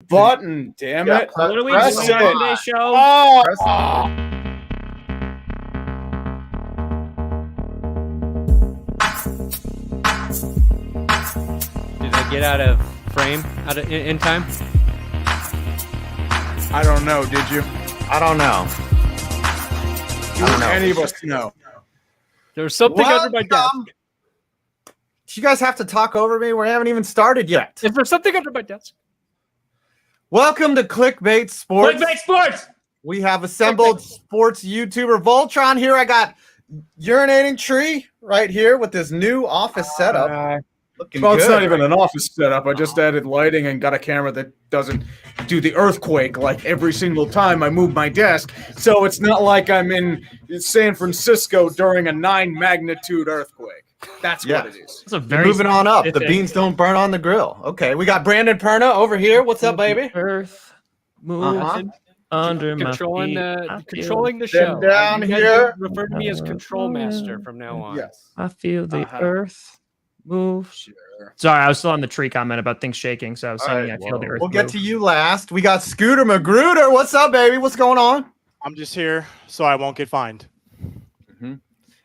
button, damn it. What are we Press doing on it. today's show? Oh, Did I get out of frame in time? I don't know. Did you? I don't know. Any of us know. There was something under my desk. You guys have to talk over me. We haven't even started yet. Is there something under my desk? Welcome to Clickbait Sports. Clickbait Sports! We have assembled sports YouTuber Voltron here. I got urinating tree right here with this new office setup. Looking Well, good. it's not even an office setup. I just added lighting and got a camera that doesn't do the earthquake like every single time I move my desk. So it's not like I'm in San Francisco during a 9 magnitude earthquake. That's what it is. It's a very Moving on up. The specific- beans don't burn on the grill. Okay, we got Brandon Perna over here. What's up, baby? Earth moving under controlling my feet. controlling the Then show. down You guys here. refer to me as control master from now on. Yes. I feel the Uh-huh. earth move. Sure. Sorry, I was still on the tree comment about things shaking, so I was All saying right, I feel the earth We'll get move. to you last. We got Scooter Magruder. What's up, baby? What's going on? I'm just here so I won't get fined.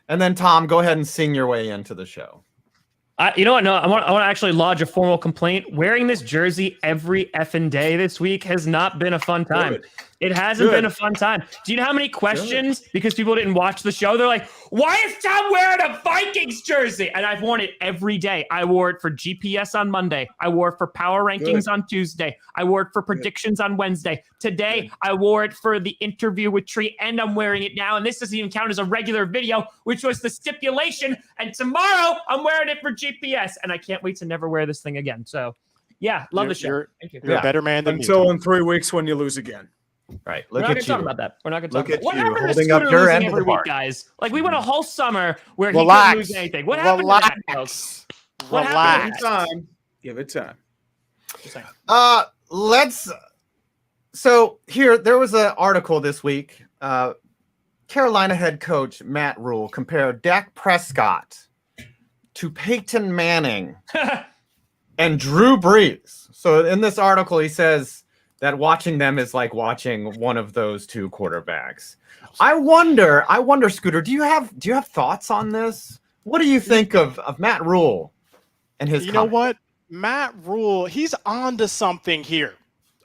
And then Tom, go ahead and sing your way into the show. You know what? No, I want to actually lodge a formal complaint. Wearing this jersey every effing day this week has not been a fun time. Good. It hasn't Good. been a fun time. Do you know how many questions because people didn't watch the show? They're like, "Why is Tom wearing a Vikings jersey?" And I've worn it every day. I wore it for GPS on Monday. I wore it for power rankings on Tuesday. I wore it for predictions on Wednesday. Today, I wore it for the interview with Tree, and I'm wearing it now. And this doesn't even count as a regular video, which was the stipulation. And tomorrow, I'm wearing it for GPS, and I can't wait to never wear this thing again. So, yeah, love the show. Thank you. You're a better man than Until me. in 3 weeks when you lose again. Right. We're Look not going at to talk you. about that. We're not going to Look talk about at what you, happened to holding up Scooter your losing end of every the week, bargain. guys. Like, we went a whole summer where he Relax. couldn't lose anything. What happened to that, folks? What happened? Relax. Time. Give it time. So here there was an article this week. Carolina head coach Matt Rule compared Dak Prescott to Peyton Manning and Drew Brees. So in this article, he says that watching them is like watching one of those two quarterbacks. I wonder, Scooter, do you have thoughts on this? What do you think of Matt Rule and his? You know what? Matt Rule, he's on to something here.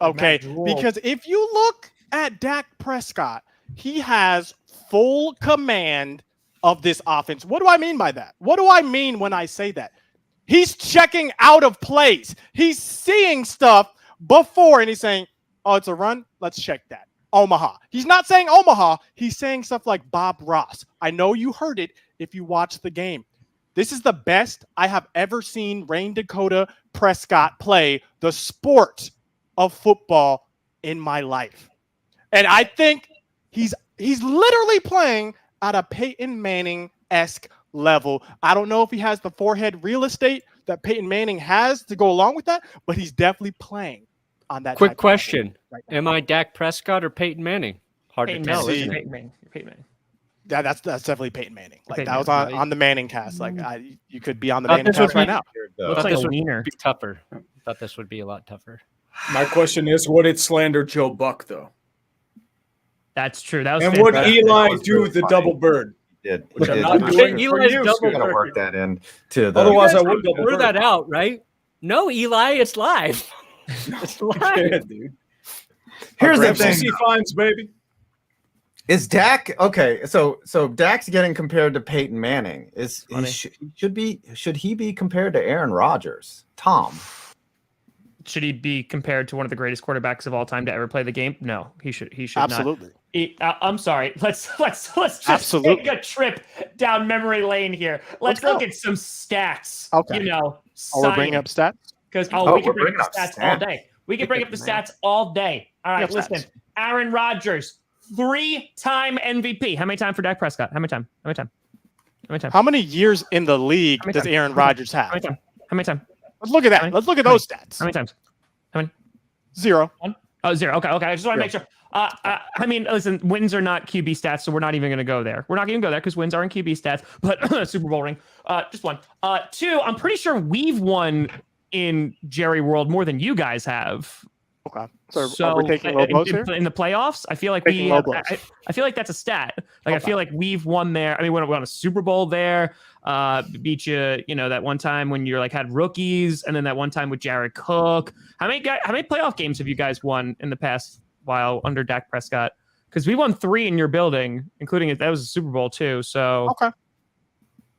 Okay. Because if you look at Dak Prescott, he has full command of this offense. What do I mean by that? What do I mean when I say that? He's checking out of plays. He's seeing stuff before and he's saying, "Oh, it's a run. Let's check that." Omaha. He's not saying Omaha. He's saying stuff like Bob Ross. I know you heard it if you watched the game. This is the best I have ever seen Rain Dakota Prescott play the sport of football in my life. And I think he's literally playing at a Peyton Manning-esque level. I don't know if he has the forehead real estate that Peyton Manning has to go along with that, but he's definitely playing on that. Quick type of question. level right now. Am I Dak Prescott or Peyton Manning? Hard Peyton to tell. Manning. See. Peyton Manning. Peyton Manning. Yeah, that's definitely Peyton Manning. Like Peyton that was Manning. on the Manning cast. Like you could be on the Thought Manning this was cast right now. Looks like this a would wiener. be tougher. Thought this would be a lot tougher. My question is, would it slander Joe Buck, though? That's true. That was And would fantastic. Eli That was do really the funny. double bird? did. Which We I'm did. not We doing should- for Eli's you, double Scooter. gotta work that in to the. Otherwise, I You guys would double blur bird. that out, right? No, Eli, it's live. It's live. Yeah, dude. Here's the FCC thing. fines, baby. Is Dak okay? So Dak's getting compared to Peyton Manning. Should he be compared to Aaron Rodgers? Tom, Should he be compared to one of the greatest quarterbacks of all time to ever play the game? No, he should. He should Absolutely. not. I'm sorry. Let's just Absolutely. take a trip down memory lane here. Let's Let's look go. at some stats. Okay. You know, Oh, we're bringing up stats. because Oh, we can we're bring bringing up the up stats all stats. day. We can bring up the stats all day. All right, Bring up listen. stats. Aaron Rodgers, 3-time MVP. How many time for Dak Prescott? How many time? How many years in the league How many does times? Aaron Rodgers have? How many time? How many time? Let's look at How that. many- Let's look at how those How stats. many times? 0. Oh, 0. Okay. I just want to make sure. I mean, listen, wins are not QB stats, so we're not even going to go there. We're not going to go there because wins aren't QB stats, but Super Bowl ring. Just one. 2, I'm pretty sure we've won in Jerry World more than you guys have. Okay. So we're taking low blows here? In the playoffs, I feel like Taking low blows. I feel like that's a stat. Like I feel like we've won there. I mean, we won a Super Bowl there. Beat you, that one time when you're like had rookies, and then that one time with Jared Cook. How many playoff games have you guys won in the past while under Dak Prescott? Because we won 3 in your building, including that was a Super Bowl too. So okay.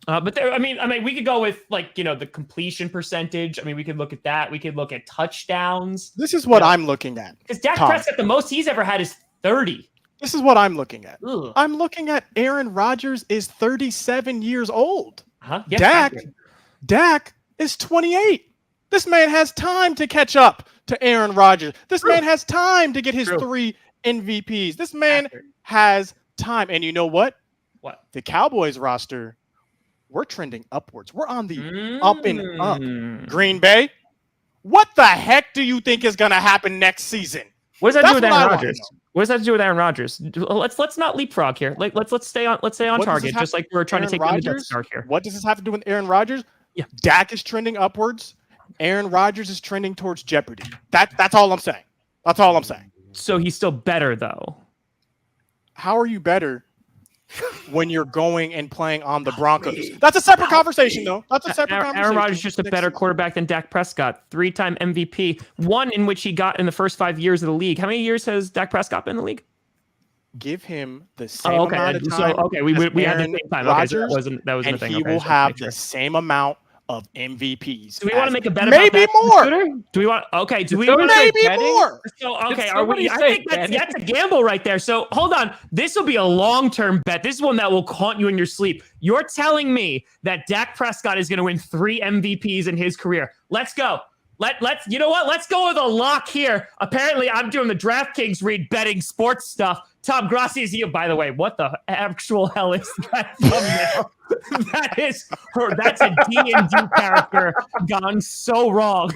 But there, I mean, we could go with the completion percentage. I mean, we could look at that. We could look at touchdowns. This is what I'm looking at. Because Dak Prescott, the most he's ever had is 30. This is what I'm looking at. Ugh. I'm looking at Aaron Rodgers is 37 years old. Huh? Yeah, Dak is 28. This man has time to catch up to Aaron Rodgers. This man has time to get his 3 MVPs. This man has time. And you know what? What? The Cowboys roster, we're trending upwards. We're on the up and up. Green Bay, what the heck do you think is going to happen next season? What does that do with Aaron Rodgers? What does that do with Aaron Rodgers? Let's not leapfrog here. Let's stay on target, just like we're trying to take down the Death Star here. What does this have to do with Aaron Rodgers? Yeah, Dak is trending upwards. Aaron Rodgers is trending towards jeopardy. That's all I'm saying. That's all I'm saying. So he's still better though. How are you better when you're going and playing on the Broncos? That's a separate conversation, though. That's a separate conversation. Aaron Rodgers is just a better quarterback than Dak Prescott. 3-time MVP, one in which he got in the first 5 years of the league. How many years has Dak Prescott been in the league? Give him the same amount of time. We had the same time. Rodgers, okay, so that wasn't a thing. He will have the same amount of MVPs. Do we want to make a bet about maybe that? More? Do we want? Okay. Do we maybe more? So okay, are we? I think that's a gamble right there. So hold on. This will be a long-term bet. This is one that will haunt you in your sleep. You're telling me that Dak Prescott is going to win 3 MVPs in his career. Let's go. Let's you know what? Let's go with a lock here. Apparently, I'm doing the DraftKings read betting sports stuff. Tom Grossi is you. By the way, what the actual hell is that thumbnail? That's a D&D character gone so wrong.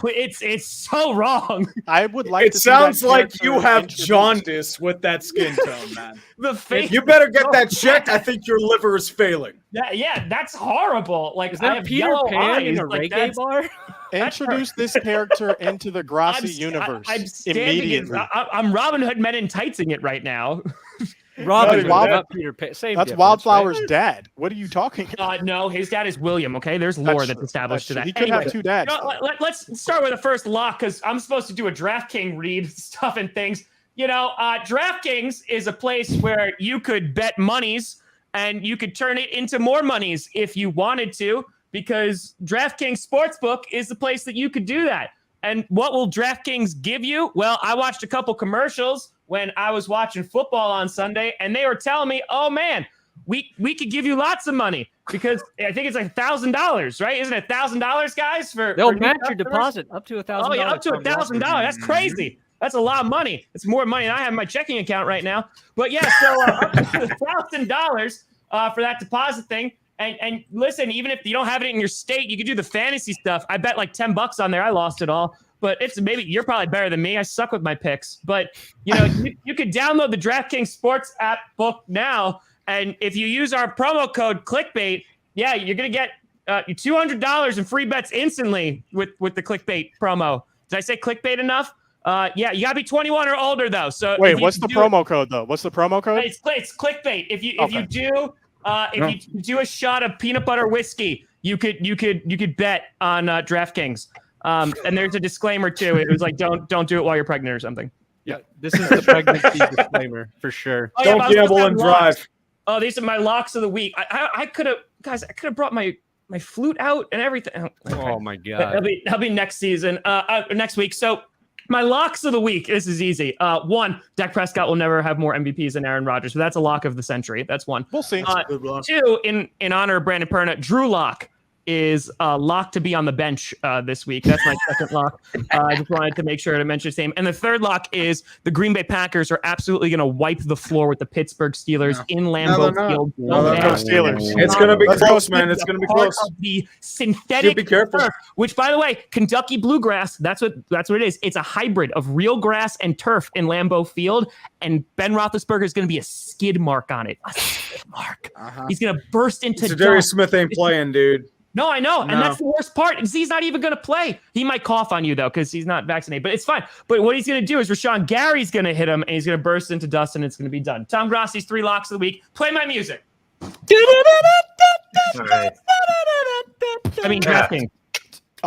It's so wrong. I would like. It sounds like you have jaundice with that skin tone, man. You better get that checked. I think your liver is failing. Yeah, that's horrible. Like, is that Peter Pan in a reggae bar? Introduce this character into the Grossi universe immediately. I'm Robin Hood Men in Tightsing it right now. Robin, not Peter Pan. That's Wildflower's dad. What are you talking about? No, his dad is William. Okay, there's lore that's established to that. He could have 2 dads. Let's start with the first lock because I'm supposed to do a DraftKings read stuff and things. DraftKings is a place where you could bet monies and you could turn it into more monies if you wanted to, because DraftKings Sportsbook is the place that you could do that. And what will DraftKings give you? Well, I watched a couple commercials when I was watching football on Sunday, and they were telling me, oh, man, we could give you lots of money because I think it's like $1,000, right? Isn't it $1,000, guys? They'll match your deposit up to $1,000. Oh, yeah, up to $1,000. That's crazy. That's a lot of money. It's more money than I have in my checking account right now. But, yeah, so up to $1,000 for that deposit thing. And listen, even if you don't have it in your state, you can do the fantasy stuff. I bet like $10 on there. I lost it all. But maybe you're probably better than me. I suck with my picks. But, you could download the DraftKings Sports app book now. And if you use our promo code Clickbait, yeah, you're going to get $200 in free bets instantly with the Clickbait promo. Did I say Clickbait enough? Yeah, you got to be 21 or older, though. So wait, what's the promo code, though? What's the promo code? It's Clickbait. If you do a shot of peanut butter whiskey, you could bet on DraftKings. And there's a disclaimer too. It was like don't do it while you're pregnant or something. Yeah, this is the pregnancy disclaimer for sure. Oh, don't gamble and drive. Oh, these are my locks of the week. I could have brought my flute out and everything. Okay. Oh my god. That'll be next season. Next week. So my locks of the week. This is easy. 1, Dak Prescott will never have more MVPs than Aaron Rodgers. So that's a lock of the century. That's 1. We'll see. 2, in honor of Brandon Perna, Drew Lock is locked to be on the bench this week. That's my second lock. I just wanted to make sure to mention his name. And the third lock is the Green Bay Packers are absolutely going to wipe the floor with the Pittsburgh Steelers in Lambeau Field. Steelers. It's going to be close, man. It's going to be close. The synthetic be careful. turf, which, by the way, Kentucky bluegrass. That's what it is. It's a hybrid of real grass and turf in Lambeau Field. And Ben Roethlisberger is going to be a skid mark on it. A skid mark. He's going to burst into. Darius Smith ain't playing, dude. No, I know. No. And that's the worst part. And he's not even going to play. He might cough on you, though, because he's not vaccinated. But it's fine. But what he's going to do is Rashawn Gary's going to hit him, and he's going to burst into dust, and it's going to be done. Tom Grossi's 3 locks of the week. Play my music. All right. I mean, DraftKings.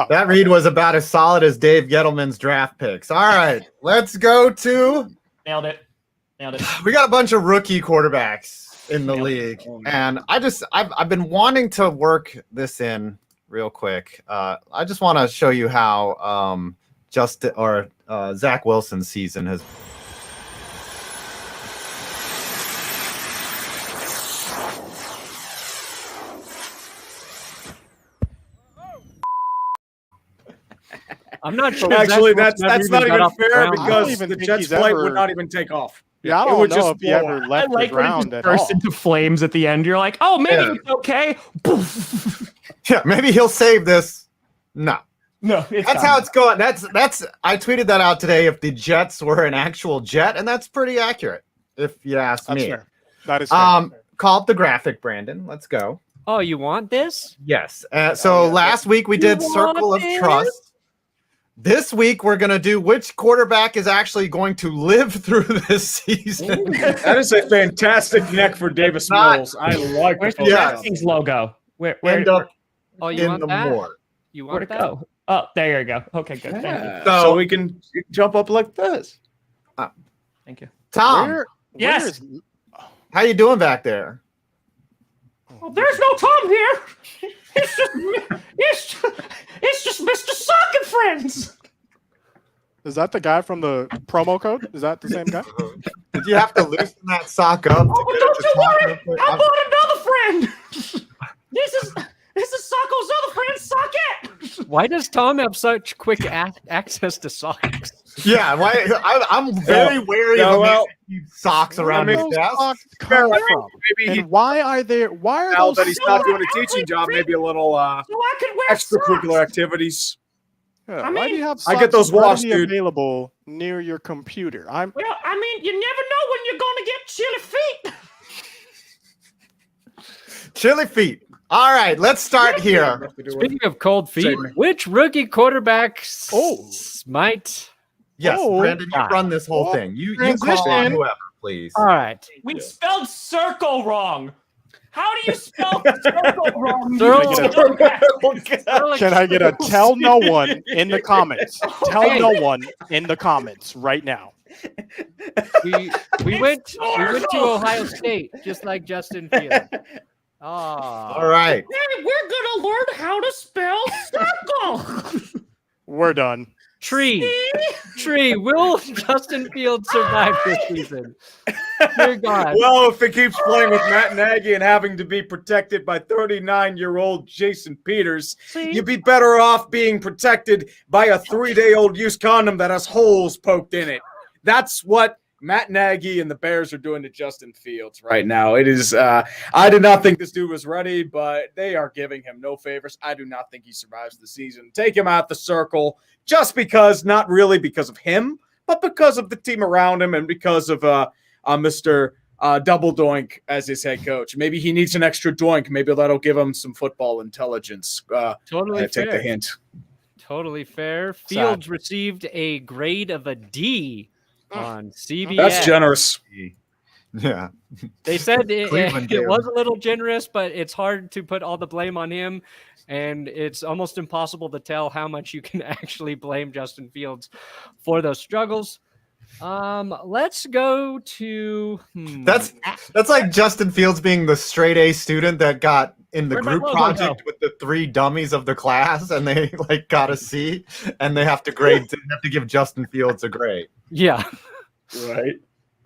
That read was about as solid as Dave Gettleman's draft picks. All right, let's go to. Nailed it. We got a bunch of rookie quarterbacks in the league, and I've been wanting to work this in real quick. I just want to show you how Zach Wilson's season has. I'm not sure. Actually, that's not even got off the fair ground. because even the think Jets' he's flight ever- would not even take off. Yeah, I It don't would know just if he blow ever out. I left the like when he ground just at burst all. into flames at the end. You're like, oh, maybe it's okay. Yeah, maybe he'll save this. No. No, That's how it's going. That's I tweeted that out today if the Jets were an actual jet, and that's pretty accurate if you ask That's me. fair. That is fair. Call up the graphic, Brandon. Let's go. Oh, you want this? Yes. So last week we did You Circle want of this? Trust. This week we're going to do which quarterback is actually going to live through this season. That is a fantastic neck for Davis Not- Mills. I like Where's the the Yeah. DraftKings logo? Where End up Oh, you in want the that? more. You where'd want it that? go? Oh, there you go. Okay, good. Thank you. Yeah. So- So we can jump up like this. Thank you. Tom, Where Yes. is- how you doing back there? Well, there's no Tom here. It's just Mr. Sock and Friends. Is that the guy from the promo code? Is that the same guy? Did you have to loosen that sock up? To Oh, get don't it you to talk worry. real quick? I bought another friend. This is Socko's other friend, Socket. Why does Tom have such quick access to socks? Yeah, why? I'm very wary Yeah, of a man well, that keeps socks around I his mean, desk. Socks Fair, come I from? mean, maybe he And why are now those that he's socks? not doing a teaching job, maybe a little So I could wear extracurricular socks. activities. Yeah, I why do mean- you have I socks get those washed, readily dude. available near your computer? Well, I mean, you never know when you're going to get chilly feet. Chilly feet. All right, let's start here. Speaking of cold feet, Save me. which rookie quarterback Oh. might? Yes, Oh, Brandon, you God. run this whole thing. You call on Transition. whoever, please. All right. We spelled circle wrong. How do you spell circle wrong? Can I get a tell no one in the comments? Tell Hey. no one in the comments right now. We went to Ohio State just like Justin Fields. Oh. All right. Hey, we're gonna learn how to spell circle. We're done. Tree. Will Justin Fields survive this season? Dear God. Well, if he keeps playing with Matt Nagy and having to be protected by 39-year-old Jason Peters, you'd be better off being protected by a 3-day-old used condom that has holes poked in it. That's what Matt Nagy and the Bears are doing to Justin Fields right now. It is. I did not think this dude was ready, but they are giving him no favors. I do not think he survives the season. Take him out the circle just because, not really because of him, but because of the team around him and because of Mr. Double Doink as his head coach. Maybe he needs an extra doink. Maybe that'll give him some football intelligence. Totally Take the fair. hint. Totally fair. Fields received a grade of a D on CBS. That's generous. Yeah. They said Cleveland it did. was a little generous, but it's hard to put all the blame on him. And it's almost impossible to tell how much you can actually blame Justin Fields for those struggles. Let's go to That's like Justin Fields being the straight A student that got in the Where'd my group logo project go? with the 3 dummies of the class, and they like got a C, and they have to give Justin Fields a grade. yeah. Right.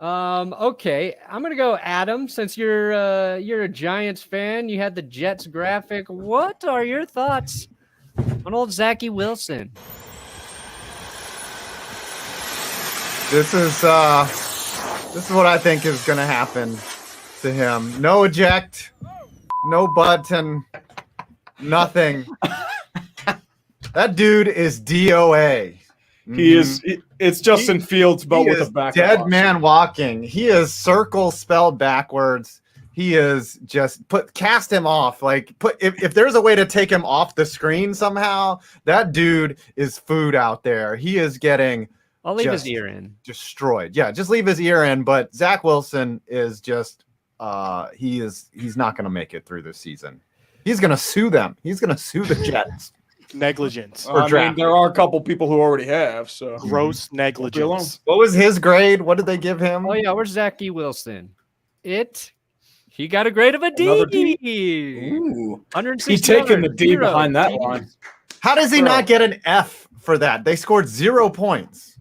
Okay, I'm gonna go Adam. Since you're a Giants fan, you had the Jets graphic. What are your thoughts on old Zachy Wilson? This is what I think is gonna happen to him. No eject, no button, nothing. That dude is DOA. He is. It's Justin Fields, but He with is a back. dead man walking. He is circle spelled backwards. he is just cast him off. Like if there's a way to take him off the screen somehow, that dude is food out there. He is getting I'll leave his ear in. Destroyed. Yeah, just leave his ear in. But Zach Wilson is just he's not gonna make it through this season. He's gonna sue them. He's gonna sue the Jets. Negligence. Or I draft. mean, there are a couple people who already have. So Gross negligence. What was his grade? What did they give him? Oh yeah, where's Zachy Wilson? He got a grade of a D. Another D? Ooh. 160. He's taking the D behind that line. How does he not get an F for that? They scored 0 points.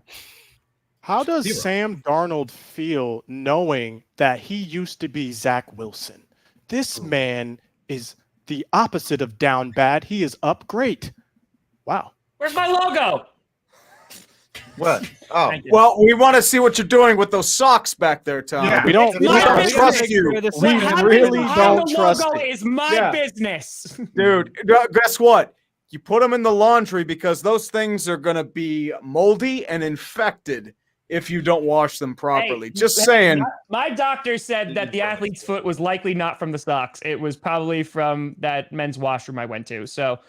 How does Sam Darnold feel knowing that he used to be Zach Wilson? This man is the opposite of down bad. He is up great. Wow. Where's my logo? What? Oh, Well, we want to see what you're doing with those socks back there, Tom. Yeah. We don't trust you. We really don't the trust logo it. is my business. Dude, guess what? You put them in the laundry because those things are going to be moldy and infected if you don't wash them properly. Hey, Just saying. My doctor said that the athlete's foot was likely not from the socks. It was probably from that men's washroom I went to. So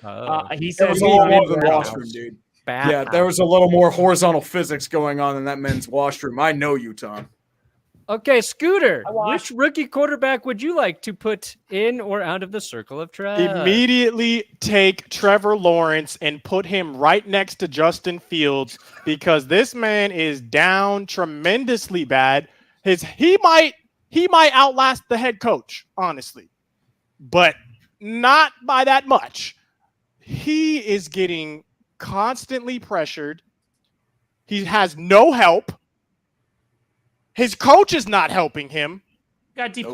he It said was a little more than washroom, dude. Bad. Yeah, there was a little more horizontal physics going on in that men's washroom. I know you, Tom. Okay, Scooter. I watched. Which rookie quarterback would you like to put in or out of the circle of trash? Immediately take Trevor Lawrence and put him right next to Justin Fields because this man is down tremendously bad. He might outlast the head coach, honestly, but not by that much. He is getting constantly pressured. He has no help. His coach is not helping him. Got D+.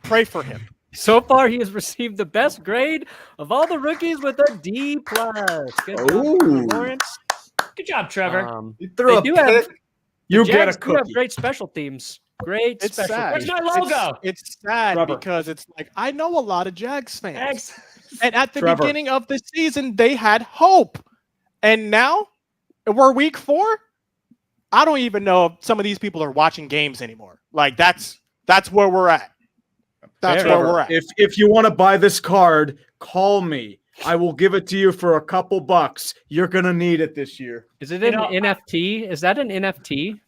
Pray for him. So far, he has received the best grade of all the rookies with a D+. Good job, Lawrence. Good job, Trevor. you threw a they do have- pick. You get a Jags do have cookie. great special teams. Great It's special sad. Where's teams. my logo? It's sad Trevor. because it's like I know a lot of Jags fans. Thanks. And at the Trevor. beginning of the season, they had hope. And now we're week 4. I don't even know if some of these people are watching games anymore. Like that's where we're at. That's where we're at. If you want to buy this card, call me. I will give it to you for a couple bucks. You're gonna need it this year. Is it an NFT? Is that an NFT?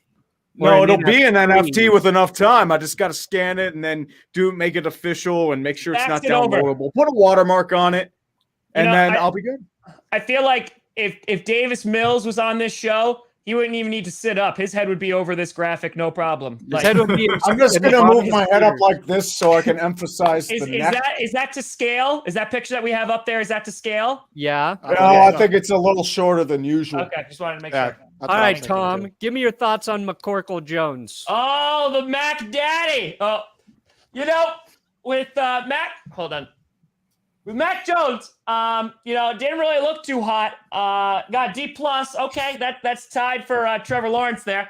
Or No, an it'll be an NFT? NFT with enough time. I just got to scan it and then make it official and make sure it's not Fax it over. downloadable. Put a watermark on it, and then I'll be good. I feel like if Davis Mills was on this show, he wouldn't even need to sit up. His head would be over this graphic, no problem. His head would be I'm just gonna move my head up like this so I can emphasize Is the neck. that to scale? Is that picture that we have up there? Is that to scale? Yeah. No, I think it's a little shorter than usual. Okay, just wanted to make Yeah. sure. That's All what I right, was thinking, Tom, too. give me your thoughts on McCorkle Jones. Oh, the Mac Daddy. Oh, with Mac, hold on. With Mac Jones, didn't really look too hot. Got D+. Okay, that's tied for Trevor Lawrence there.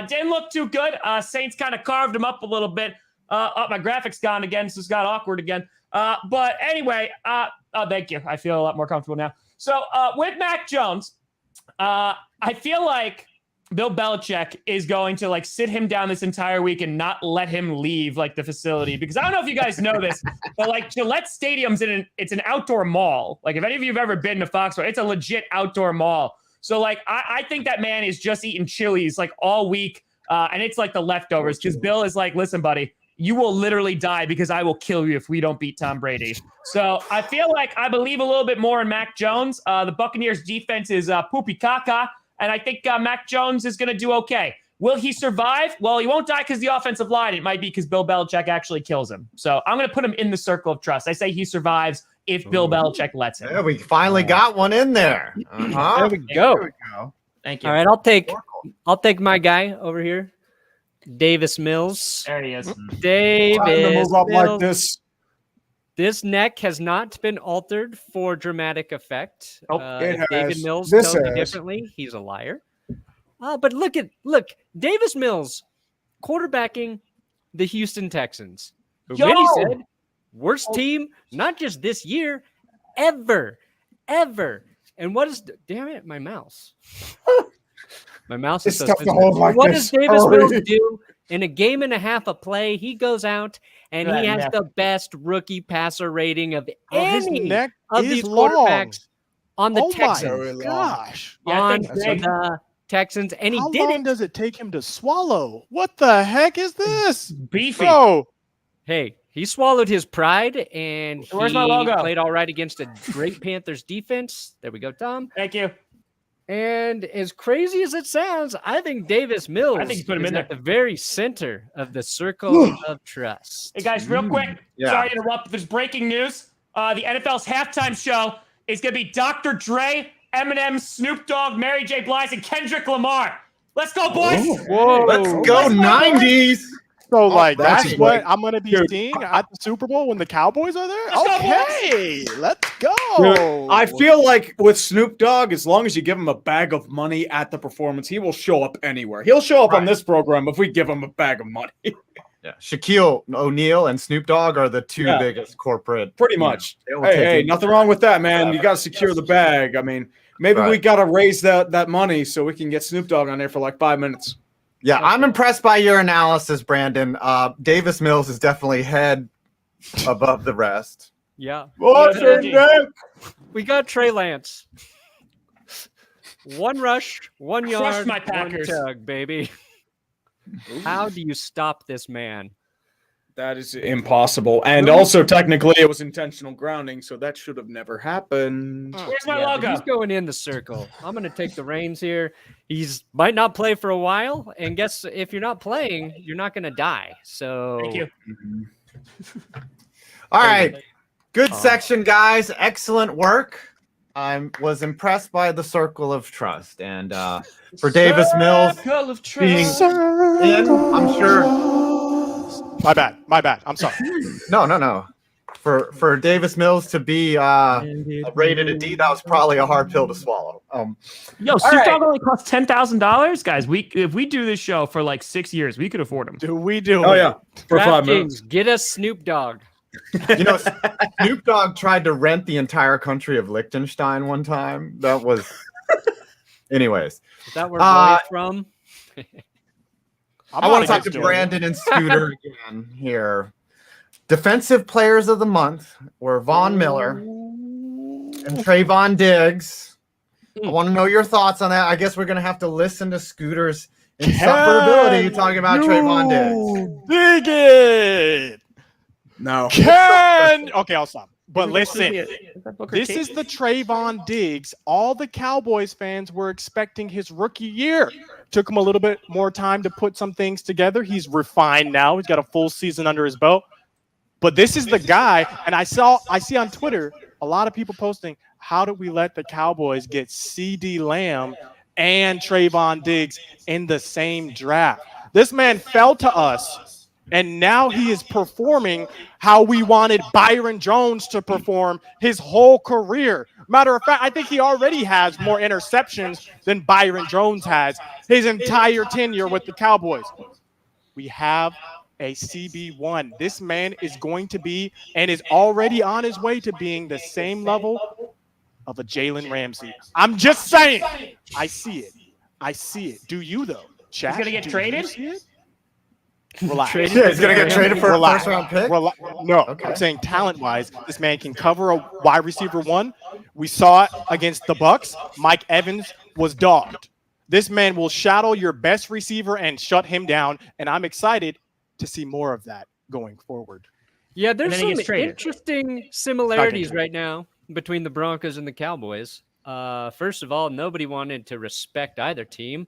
Didn't look too good. Saints kind of carved him up a little bit. My graphics gone again, so it's got awkward again. But anyway, thank you. I feel a lot more comfortable now. So with Mac Jones, I feel like Bill Belichick is going to sit him down this entire week and not let him leave the facility, because I don't know if you guys know this, but Gillette Stadium's it's an outdoor mall. If any of you have ever been to Foxborough, it's a legit outdoor mall. So I think that man is just eating Chili's all week, and it's the leftovers, because Bill is listen, buddy, you will literally die because I will kill you if we don't beat Tom Brady. So I feel I believe a little bit more in Mac Jones. The Buccaneers defense is poopy caca. And I think Mac Jones is going to do okay. Will he survive? Well, he won't die because the offensive line. It might be because Bill Belichick actually kills him. So I'm going to put him in the circle of trust. I say he survives if Bill Belichick lets him. Yeah, we finally got one in there. There we go. There we go. Thank you. All right, I'll take my guy over here, Davis Mills. There he is. Time to Davis move up like Mills. this. This neck has not been altered for dramatic effect. Oh, it if David has. Mills This tells you has. differently, he's a liar. But look, Davis Mills quarterbacking the Houston Texans. Who Yo! many said worst team, not just this year, ever. And what is? Damn it, my mouse. My mouse is It's so tough to sensitive. hold like What this. does Davis Hurry. Mills do in a game and a half of play? He goes out and he has Yeah. the best rookie passer rating of Bro, his any neck of is these long. quarterbacks on the Oh Texans. my gosh. Yeah, I On think Greg- the Texans, and he How did long it. does it take him to swallow? What the heck is this? beefy. Bro, Hey, he swallowed his pride, and he Where's my logo? played all right against a great Panthers defense. There we go, Tom. Thank you. And as crazy as it sounds, I think Davis Mills I think you put him is in at the very center of the circle of trust. Hey guys, real quick. Yeah. Sorry to interrupt. There's breaking news. The NFL's halftime show is going to be Dr. Dre, Eminem, Snoop Dogg, Mary J. Blige, and Kendrick Lamar. Let's go, boys. whoa. Let's go 90s. So, like, that's that's great. what I'm going to be Dude. seeing at the Super Bowl when the Cowboys are there? Let's go, Okay, let's go. Dude, I feel like with Snoop Dogg, as long as you give him a bag of money at the performance, he will show up anywhere. He'll show up on this program if we give him a bag of money. Yeah, Shaquille O'Neal and Snoop Dogg are the two Yeah. biggest corporate. Pretty much. They will Hey, take hey, it. nothing wrong with that, man. You got to secure the bag. I mean, maybe we Right. got to raise that money so we can get Snoop Dogg on there for like 5 minutes. Yeah, I'm impressed by your analysis, Brandon. Davis Mills is definitely head above the rest. Yeah. What's your name? We got Trey Lance. One rush, 1 Crush yard, my one Packers. tug, baby. How do you stop this man? That is impossible. And also, technically, it was intentional grounding, so that should have never happened. Where's my Yeah, but logo? he's going in the circle. I'm going to take the reins here. He's might not play for a while, and guess if you're not playing, you're not going to die. So Thank you. All right, good section, guys. Excellent work. I was impressed by the circle of trust, and for Davis Mills Circle of being trust. in, I'm sure. My bad. I'm sorry. No. For Davis Mills to be rated a D, that was probably a hard pill to swallow. Yo, Snoop right. Dogg only costs $10,000, guys. If we do this show for like 6 years, we could afford him. Do we do Oh, it? yeah. For 5 minutes. DraftKings, get us Snoop Dogg. You know, Snoop Dogg tried to rent the entire country of Liechtenstein one time. That was, anyways. Is that where Roy's from? I want to talk to Brandon and Scooter again here. Defensive players of the month were Von Miller and Trayvon Diggs. I want to know your thoughts on that. I guess we're going to have to listen to Scooter's insufferability talking about Trayvon Diggs. Dig it. No. Okay, I'll stop. But listen, Booker this T? is the Trayvon Diggs. All the Cowboys fans were expecting his rookie year. Took him a little bit more time to put some things together. He's refined now. He's got a full season under his belt. But this is the guy, and I see on Twitter a lot of people posting, how did we let the Cowboys get CD Lamb and Trayvon Diggs in the same draft? This man fell to us, and now he is performing how we wanted Byron Jones to perform his whole career. Matter of fact, I think he already has more interceptions than Byron Jones has his entire tenure with the Cowboys. We have a CB1. This man is going to be and is already on his way to being the same level of a Jalen Ramsey. I'm just saying. I see it. Do you, though? Chat, He's gonna get do traded? you see it? Relax. Yeah, he's going to get traded for a Relax. first-round pick? No, Okay. I'm saying talent-wise, this man can cover a wide receiver one. We saw it against the Bucks. Mike Evans was dogged. This man will shadow your best receiver and shut him down, and I'm excited to see more of that going forward. Yeah, And there's then he some gets traded. interesting similarities right now between the Broncos and the Cowboys. First of all, nobody wanted to respect either team.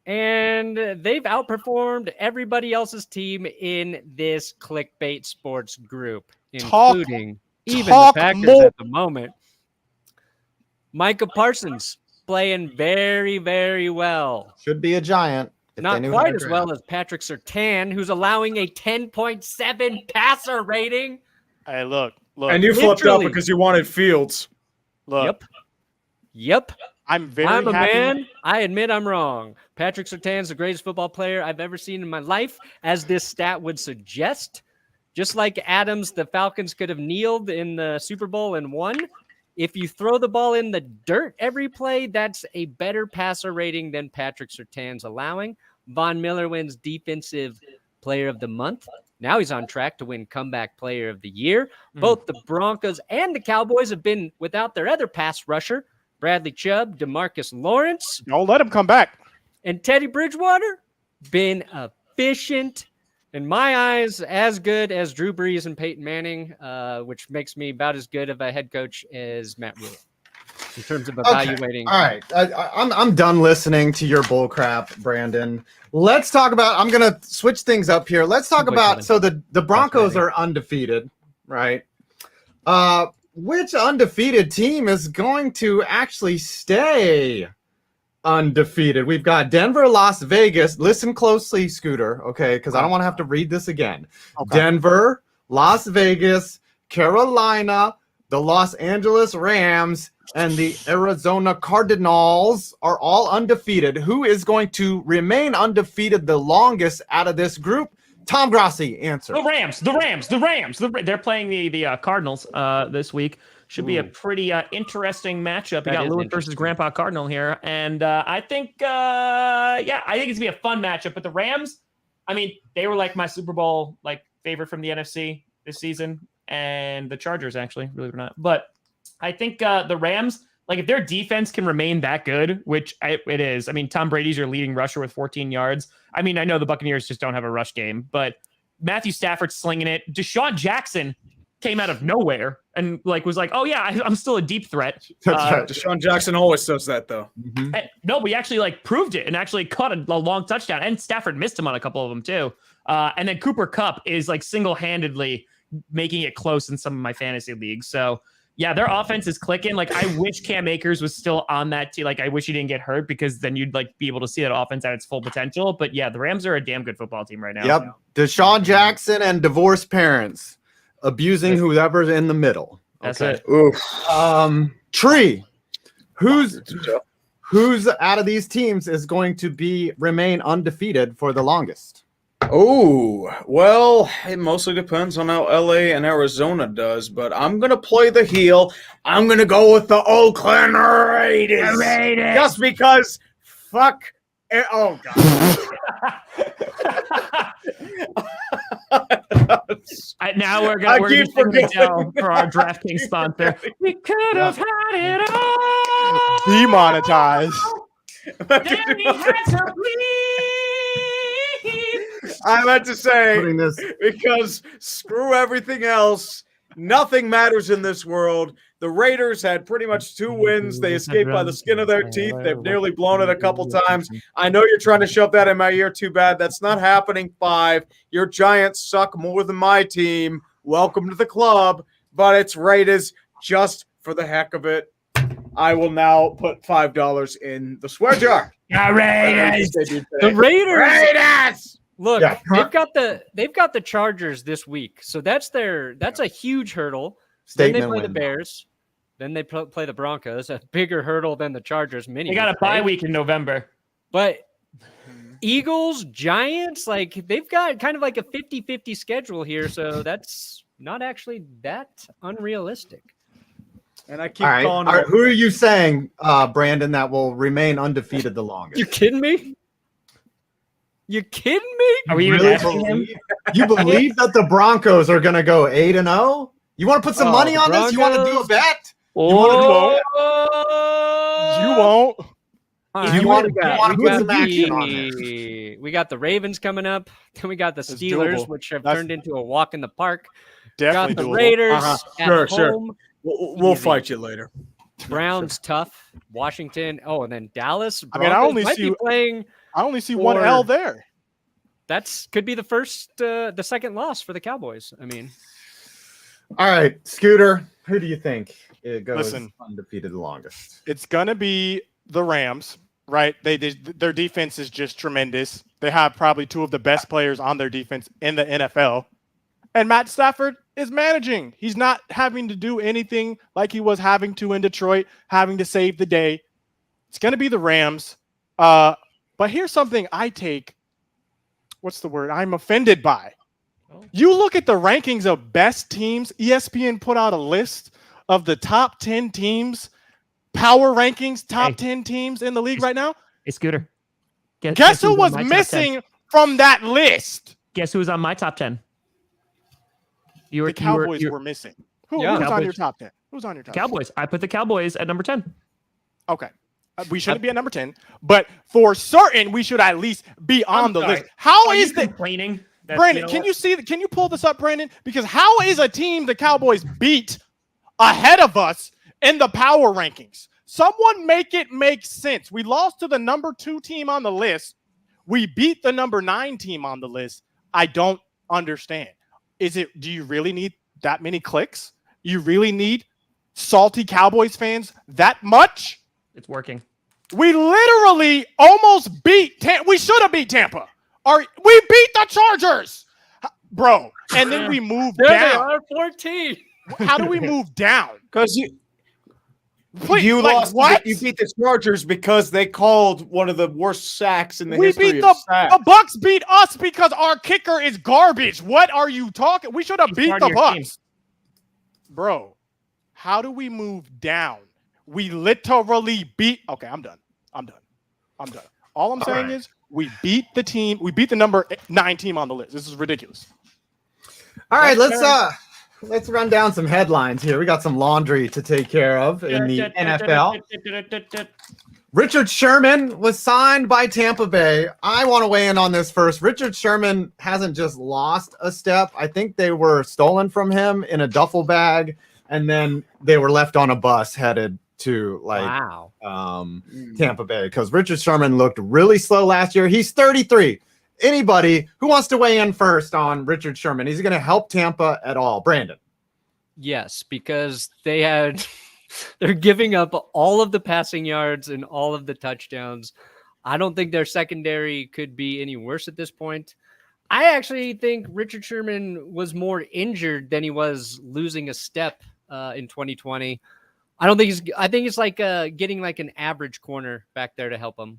And they've outperformed everybody else's team in this Clickbait Sports group, including even the Packers at the moment. Micah Parsons playing very, very well. Should be a giant. if they Not knew how quite to as draft. well as Patrick Surtain, who's allowing a 10.7 passer rating. Hey, look. And you flipped up Literally. because you wanted Fields. Look. Yep. I'm very I'm a happy. man. I admit I'm wrong. Patrick Surtain's the greatest football player I've ever seen in my life, as this stat would suggest. Just like Adams, the Falcons could have kneeled in the Super Bowl and won. If you throw the ball in the dirt every play, that's a better passer rating than Patrick Surtain's allowing. Von Miller wins Defensive Player of the Month. Now he's on track to win Comeback Player of the Year. Both the Broncos and the Cowboys have been without their other pass rusher, Bradley Chubb, DeMarcus Lawrence. Don't let him come back. And Teddy Bridgewater, been efficient. In my eyes, as good as Drew Brees and Peyton Manning, which makes me about as good of a head coach as Matt Rule in terms of evaluating. All right. I'm done listening to your bull crap, Brandon. Let's talk about, I'm going to switch things up here. Let's talk about, so the Broncos are undefeated, right? Which undefeated team is going to actually stay undefeated? We've got Denver, Las Vegas. Listen closely, Scooter, okay? Because I don't want to have to read this again. Okay. Denver, Las Vegas, Carolina, the Los Angeles Rams, and the Arizona Cardinals are all undefeated. Who is going to remain undefeated the longest out of this group? Tom Grossi, answer. The Rams. They're playing the Cardinals this week. Should be a pretty interesting matchup. You got Lewis versus Grandpa Cardinal here. And I think it's going to be a fun matchup. But the Rams, I mean, they were like my Super Bowl favorite from the NFC this season. And the Chargers, actually, believe it or not. But I think the Rams, if their defense can remain that good, which it is. I mean, Tom Brady's your leading rusher with 14 yards. I mean, I know the Buccaneers just don't have a rush game. But Matthew Stafford's slinging it. Deshaun Jackson came out of nowhere and was like, oh yeah, I'm still a deep threat. Deshaun Jackson always does that though. No, but he actually proved it and actually caught a long touchdown, and Stafford missed him on a couple of them too. And then Cooper Kupp is single-handedly making it close in some of my fantasy leagues. So yeah, their offense is clicking. I wish Cam Akers was still on that team. I wish he didn't get hurt, because then you'd be able to see that offense at its full potential. But yeah, the Rams are a damn good football team right now. Yep. Deshaun Jackson and divorced parents abusing whoever's in the middle. That's it. Oof. Tree, who's out of these teams is going to remain undefeated for the longest? Oh, well, it mostly depends on how LA and Arizona does, but I'm going to play the heel. I'm going to go with the Oakland Raiders. Just because fuck. Oh, God. Now we're going to tell for our DraftKings sponsor. We could have had it all. Demonetized. Then we had to leave. I meant to say, because screw everything else, nothing matters in this world. The Raiders had pretty much 2 wins. They escaped by the skin of their teeth. They've nearly blown it a couple times. I know you're trying to shove that in my ear. Too bad. That's not happening. 5. Your Giants suck more than my team. Welcome to the club. But it's Raiders just for the heck of it. I will now put $5 in the swear jar. The Raiders. The Raiders. Look, they've got the Chargers this week, so that's a huge hurdle. Then they play the Bears. Then they play the Broncos, a bigger hurdle than the Chargers. They got a bye week in November. But Eagles, Giants, they've got kind of a 50-50 schedule here, so that's not actually that unrealistic. And I keep calling. All right, who are you saying, Brandon, that will remain undefeated the longest? You kidding me? Are we really asking him? You believe that the Broncos are going to go 8-0? You want to put some money on this? You want to do a bet? You won't. You want to put some action on this? We got the Ravens coming up. Then we got the Steelers, which have turned into a walk in the park. Definitely got the Raiders at home. We'll fight you later. Browns tough. Washington. Oh, and then Dallas. Broncos I only see one L there. That's could be the second loss for the Cowboys. I mean. All right, Scooter, who do you think it goes undefeated the longest? It's going to be the Rams, right? Their defense is just tremendous. They have probably 2 of the best players on their defense in the NFL. And Matt Stafford is managing. He's not having to do anything like he was having to in Detroit, having to save the day. It's going to be the Rams. But here's something I'm offended by. You look at the rankings of best teams. ESPN put out a list of the top 10 teams, power rankings, top 10 teams in the league right now? Hey, Scooter. Guess who was missing from that list? Guess who was on my top 10? The Cowboys were missing. Who's on your top 10? Who's on your top 10? Cowboys. I put the Cowboys at number 10. Okay. We shouldn't be at number 10, but for certain, we should at least be on the list. How is the complaining? Brandon, can you pull this up, Brandon? Because how is a team the Cowboys beat ahead of us in the power rankings? Someone make it make sense. We lost to the number 2 team on the list. We beat the number 9 team on the list. I don't understand. Do you really need that many clicks? You really need salty Cowboys fans that much? It's working. We literally almost beat we should have beat Tampa. We beat the Chargers, bro. And then we moved down. They are 14. How do we move down? Because you lost. What? You beat the Chargers because they called one of the worst sacks in the We history beat of sacks. the Bucks beat us because our kicker is garbage. What are you talking? We should have beat the Bucks, bro. How do we move down? We literally beat. Okay, I'm done. All I'm saying is we beat the team. We beat the number 9 team on the list. This is ridiculous. All right, let's run down some headlines here. We got some laundry to take care of in the NFL. Richard Sherman was signed by Tampa Bay. I want to weigh in on this first. Richard Sherman hasn't just lost a step. I think they were stolen from him in a duffel bag, and then they were left on a bus headed to Tampa Bay, because Richard Sherman looked really slow last year. He's 33. Anybody who wants to weigh in first on Richard Sherman? Is he going to help Tampa at all? Brandon? Yes, because they're giving up all of the passing yards and all of the touchdowns. I don't think their secondary could be any worse at this point. I actually think Richard Sherman was more injured than he was losing a step in 2020. I think it's like getting like an average corner back there to help him.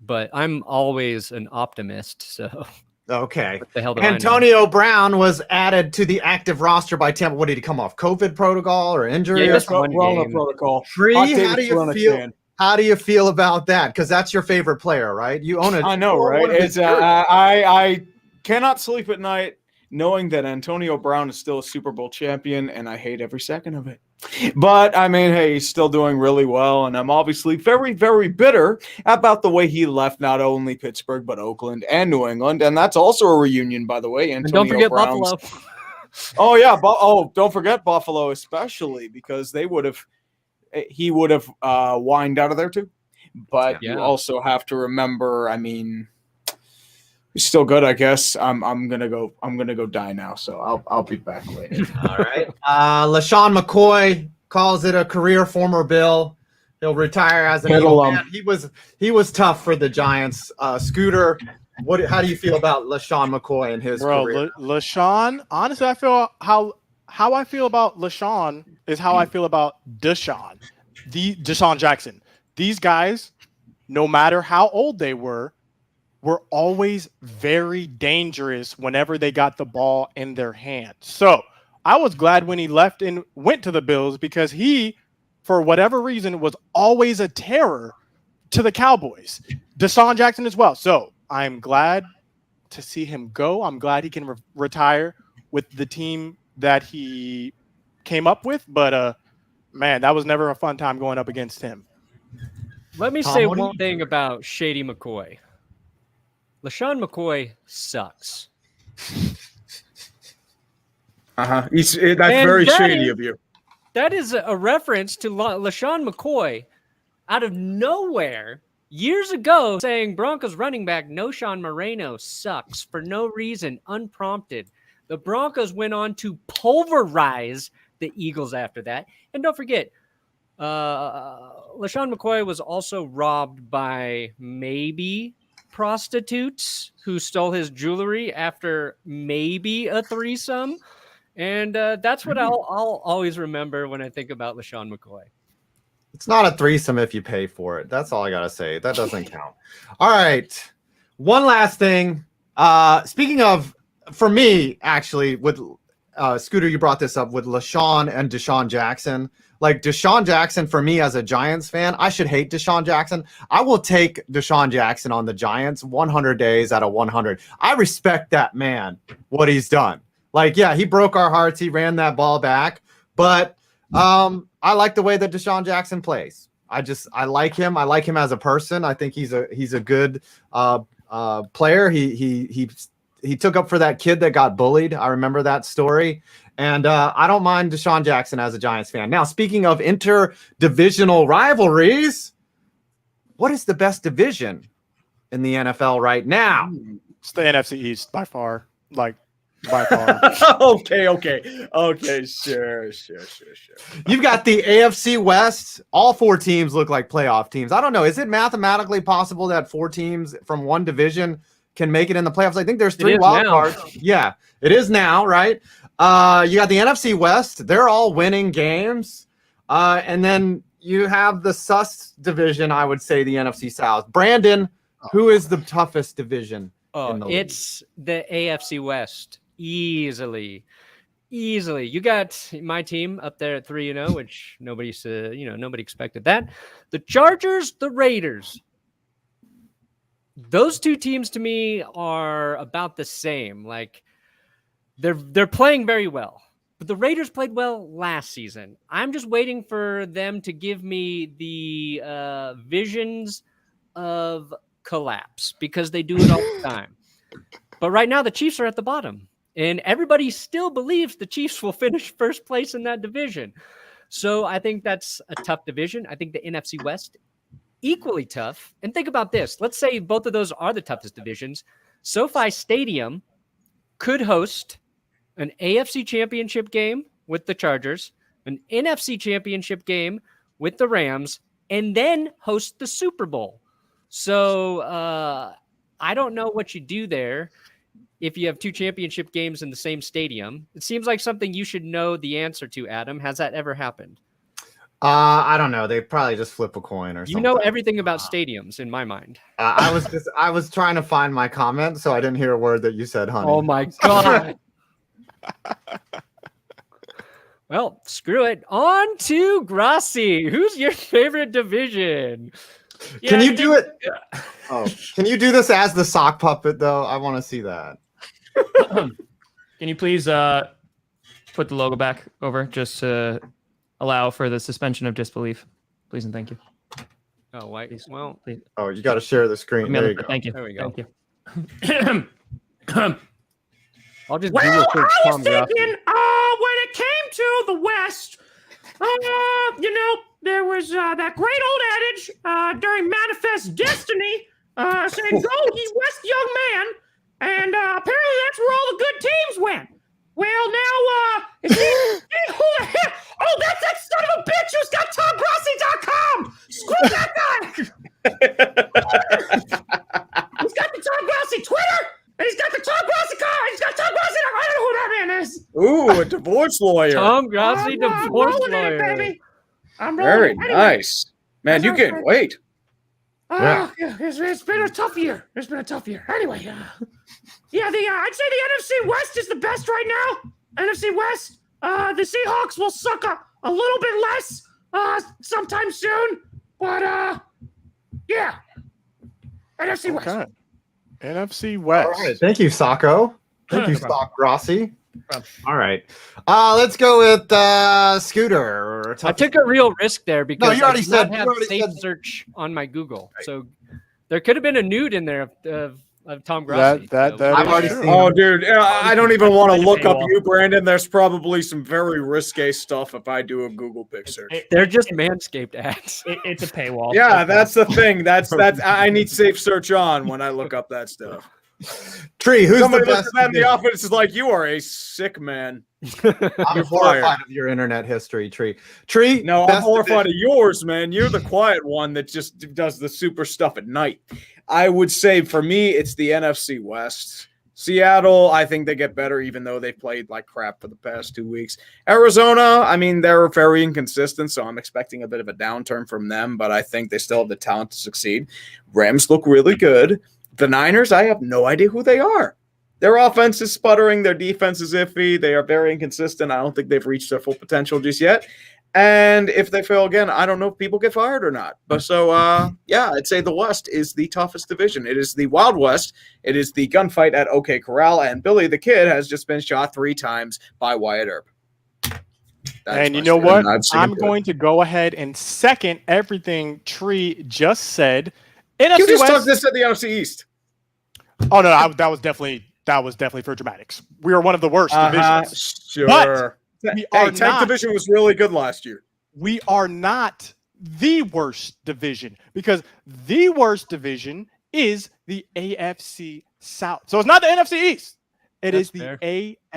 But I'm always an optimist. So okay. What the hell Antonio Brown was added to the active roster by Tampa. What did he come off? COVID protocol or injury? Yeah, Corona protocol. How do you feel about that? Because that's your favorite player, right? You own it. I know, right? It's I cannot sleep at night knowing that Antonio Brown is still a Super Bowl champion, and I hate every second of it. But, I mean, hey, he's still doing really well, and I'm obviously very, very bitter about the way he left not only Pittsburgh, but Oakland and New England, and that's also a reunion, by the way. And don't forget Buffalo. Oh, yeah. Don't forget Buffalo especially, because he would have whined out of there too. But you also have to remember, I mean, he's still good, I guess. I'm gonna go die now, so I'll be back later. All right. LaShawn McCoy calls it a career former Bill. He'll retire as an Eagle. Man, he was tough for the Giants. Scooter, how do you feel about LaShawn McCoy and his career? LaShawn, honestly, I feel how I feel about LaShawn is how I feel about Deshaun Jackson. These guys, no matter how old they were always very dangerous whenever they got the ball in their hands. So I was glad when he left and went to the Bills, because he, for whatever reason, was always a terror to the Cowboys. Deshaun Jackson as well. So I'm glad to see him go. I'm glad he can retire with the team that he came up with. But, man, that was never a fun time going up against him. Let me say one thing about Shady McCoy. LaShawn McCoy sucks. That's very shady of you. That is a reference to LaShawn McCoy out of nowhere years ago saying Broncos running back Noshawn Moreno sucks for no reason, unprompted. The Broncos went on to pulverize the Eagles after that. And don't forget, LaShawn McCoy was also robbed by maybe prostitutes who stole his jewelry after maybe a threesome. And that's what I'll always remember when I think about LaShawn McCoy. It's not a threesome if you pay for it. That's all I got to say. That doesn't count. All right. One last thing. Speaking of, for me, actually, with Scooter, you brought this up with LaShawn and Deshaun Jackson. Like Deshaun Jackson, for me as a Giants fan, I should hate Deshaun Jackson. I will take Deshaun Jackson on the Giants 100 days out of 100. I respect that man, what he's done. Like, yeah, he broke our hearts. He ran that ball back. But I like the way that Deshaun Jackson plays. I like him. I like him as a person. I think he's a good player. He took up for that kid that got bullied. I remember that story. And I don't mind Deshaun Jackson as a Giants fan. Now, speaking of interdivisional rivalries, what is the best division in the NFL right now? It's the NFC East by far. Like, by far. Okay. Sure. You've got the AFC West. All 4 teams look like playoff teams. I don't know. Is it mathematically possible that 4 teams from one division can make it in the playoffs? I think there's 3 wild cards. Yeah, it is now, right? You got the NFC West. They're all winning games. And then you have the sus division, I would say, the NFC South. Brandon, who is the toughest division in the league? It's the AFC West. Easily. You got my team up there at 3-0, which nobody expected that. The Chargers, the Raiders. Those 2 teams to me are about the same. Like they're playing very well. But the Raiders played well last season. I'm just waiting for them to give me the visions of collapse because they do it all the time. But right now the Chiefs are at the bottom. And everybody still believes the Chiefs will finish first place in that division. So I think that's a tough division. I think the NFC West, equally tough. And think about this. Let's say both of those are the toughest divisions. SoFi Stadium could host an AFC championship game with the Chargers, an NFC championship game with the Rams, and then host the Super Bowl. So I don't know what you do there. If you have 2 championship games in the same stadium, it seems like something you should know the answer to, Adam. Has that ever happened? I don't know. They probably just flip a coin or something. You know everything about stadiums in my mind. I was trying to find my comment, so I didn't hear a word that you said, honey. Oh my God. Well, screw it. On to Grossi. Who's your favorite division? Can you do it? Oh, can you do this as the sock puppet though? I want to see that. Can you please put the logo back over just to allow for the suspension of disbelief, please and thank you. Oh, wait. Please. Well, Please. Oh, you got to share the screen. There you go. Thank you. There we go. Thank you. I'll just Well, Google search I was Tom Grossi. thinking, when it came to the West, there was that great old adage during Manifest Destiny saying, "Go, ye West, young man," and apparently that's where all the good teams went. Well, now, is he who the heck? Oh, that's that son of a bitch who's got TomGrossi.com. Screw that guy. He's got the Tom Grossi Twitter. And he's got the Tom Grossi car. He's got Tom Grossi. I don't know who that man is. Ooh, a divorce lawyer. Tom Grossi, I'm divorce rolling in lawyer. it, baby. I'm Very rolling. Anyway, nice. Man, you can't wait. Yeah. It's been a tough year. Anyway, I'd say the NFC West is the best right now. NFC West. The Seahawks will suck a little bit less sometime soon. But, yeah. NFC West. Okay. NFC West. All right. Thank you, Sacco. Thank you, Sock Grossi. All right. Let's go with Scooter. I took a real risk there because you already I did not said- have you already safe said- search on my Google. So there could have been a nude in there of Tom Grossi. That I've already is true. seen Oh, dude, I don't even want to look up Paywall. you, Brandon. There's probably some very risque stuff if I do a Google pic search. They're just Manscaped ads. It's a paywall. Yeah, that's the thing. That's I need safe search on when I look up that stuff. Tree, who's Somebody the looks best? at that in the office is like, you are a sick man. I'm You're horrified fired. of your internet history, Tree. Tree, No, I'm best horrified of yours, man. You're the quiet one that just does the super stuff at night. I would say for me, it's the NFC West. Seattle, I think they get better, even though they played like crap for the past 2 weeks. Arizona, I mean, they're very inconsistent, so I'm expecting a bit of a downturn from them, but I think they still have the talent to succeed. Rams look really good. The Niners, I have no idea who they are. Their offense is sputtering. Their defense is iffy. They are very inconsistent. I don't think they've reached their full potential just yet. And if they fail again, I don't know if people get fired or not. But so, I'd say the West is the toughest division. It is the Wild West. It is the gunfight at OK Corral. And Billy the Kid has just been shot 3 times by Wyatt Earp. And you know what? I'm going to go ahead and second everything Tree just said. NFC you just West, talked this at the NFC East. Oh no, that was definitely for dramatics. We are one of the worst divisions. Sure. But we are 10th not, division was really good last year. We are not the worst division because the worst division is the AFC South. So it's not the NFC East. It is the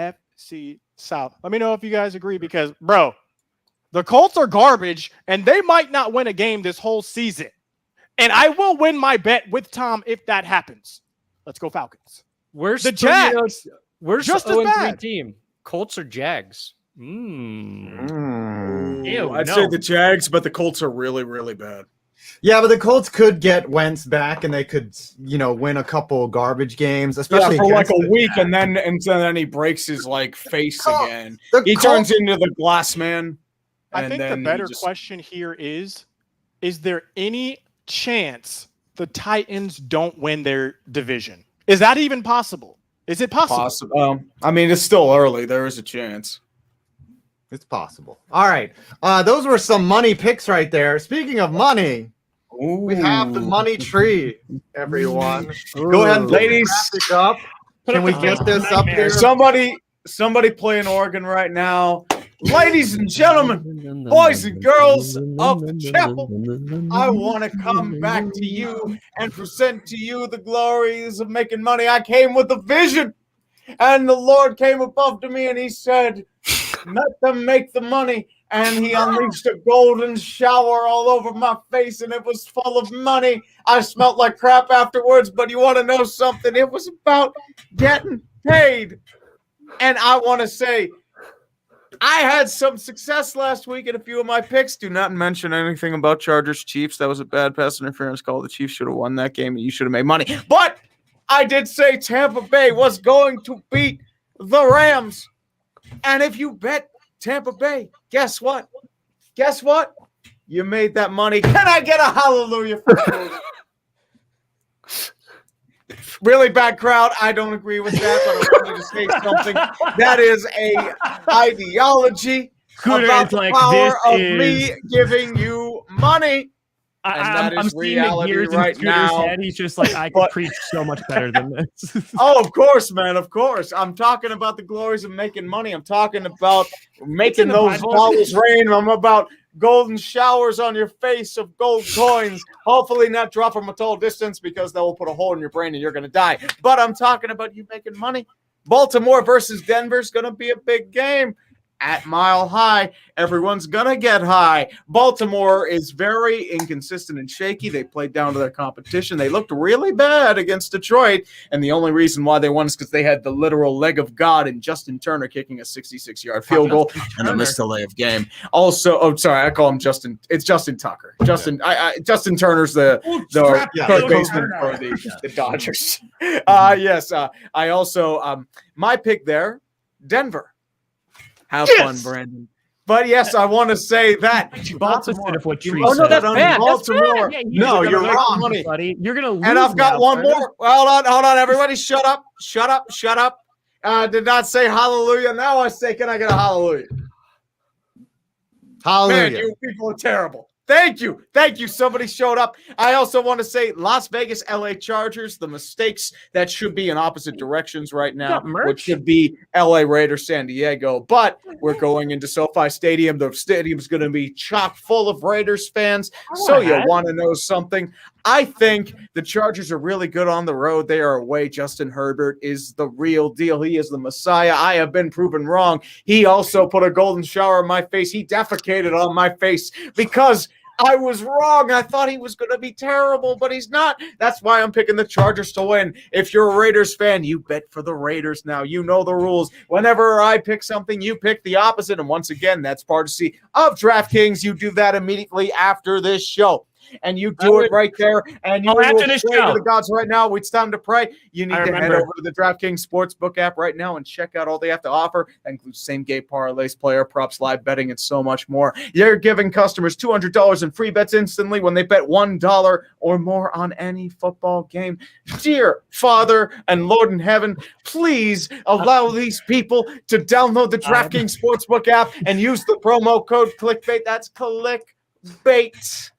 AFC South. Let me know if you guys agree because, bro, the Colts are garbage and they might not win a game this whole season. And I will win my bet with Tom if that happens. Let's go Falcons. Where's the Jags? Where's just the as 0-3 bad team? Colts or Jags? I'd say the Jags, but the Colts are really, really bad. Yeah, but the Colts could get Wentz back, and they could, win a couple garbage games, especially for like a week, Jags. and then he breaks his face again. The He Colts- turns into the glass man. I think the better question here is there any chance the Titans don't win their division? Is that even possible? Is it possible? I mean, it's still early. There is a chance. It's possible. All right. Those were some money picks right there. Speaking of money, we have the money tree, everyone. Go ahead and ladies, graphic up. Can we get this up here? Somebody play an organ right now. Ladies and gentlemen, boys and girls of the chapel, I want to come back to you and present to you the glories of making money. I came with a vision, and the Lord came above to me, and he said, let them make the money. And he unleashed a golden shower all over my face, and it was full of money. I smelled like crap afterwards, but you want to know something? It was about getting paid. And I want to say, I had some success last week in a few of my picks. Do not mention anything about Chargers Chiefs. That was a bad pass interference call. The Chiefs should have won that game, and you should have made money. But I did say Tampa Bay was going to beat the Rams. And if you bet Tampa Bay, guess what? Guess what? You made that money. Can I get a hallelujah for those? Really bad crowd. I don't agree with that, but I want you to say something. That is a ideology about the power of me giving you money. I'm seeing the gears in Scooter's head. He's just like, I could preach so much better than this. Oh, of course, man. Of course. I'm talking about the glories of making money. I'm talking about making those dollars rain. I'm about golden showers on your face of gold coins. Hopefully not drop from a tall distance because that will put a hole in your brain and you're going to die. But I'm talking about you making money. Baltimore versus Denver is going to be a big game. At Mile High, everyone's gonna get high. Baltimore is very inconsistent and shaky. They played down to their competition. They looked really bad against Detroit, and the only reason why they won is because they had the literal leg of God in Justin Turner kicking a 66-yard field goal and a missed delay of game. Also, I call him Justin. It's Justin Tucker. Justin Turner's the third baseman for the Dodgers. Yes. I also my pick there, Denver. Have fun, Brandon. But yes, I want to say that Baltimore. Of what Tree no, that's bad. Baltimore. Yeah, no, you're wrong, money, buddy. You're gonna lose. And I've got one more. Hold on, everybody, shut up. I did not say hallelujah. Now I say, can I get a hallelujah? Hallelujah. Man, you people are terrible. Thank you. Somebody showed up. I also want to say Las Vegas, LA Chargers, the mistakes that should be in opposite directions right now, which should be LA Raiders, San Diego. But we're going into SoFi Stadium. The stadium's going to be chock full of Raiders fans. So you want to know something? I think the Chargers are really good on the road. They are away. Justin Herbert is the real deal. He is the Messiah. I have been proven wrong. He also put a golden shower on my face. He defecated on my face because I was wrong. I thought he was going to be terrible, but he's not. That's why I'm picking the Chargers to win. If you're a Raiders fan, you bet for the Raiders now. You know the rules. Whenever I pick something, you pick the opposite. And once again, that's part of DraftKings. You do that immediately after this show. and you do it right there, and you will after pray this to show. the gods right now. It's time to pray. You need I to head remember. over to the DraftKings Sportsbook app right now and check out all they have to offer. That includes same-game parlays, player props, live betting, and so much more. You're giving customers $200 in free bets instantly when they bet $1 or more on any football game. Dear Father and Lord in heaven, please allow these people to download the DraftKings Sportsbook app and use the promo code Clickbait. That's Clickbait.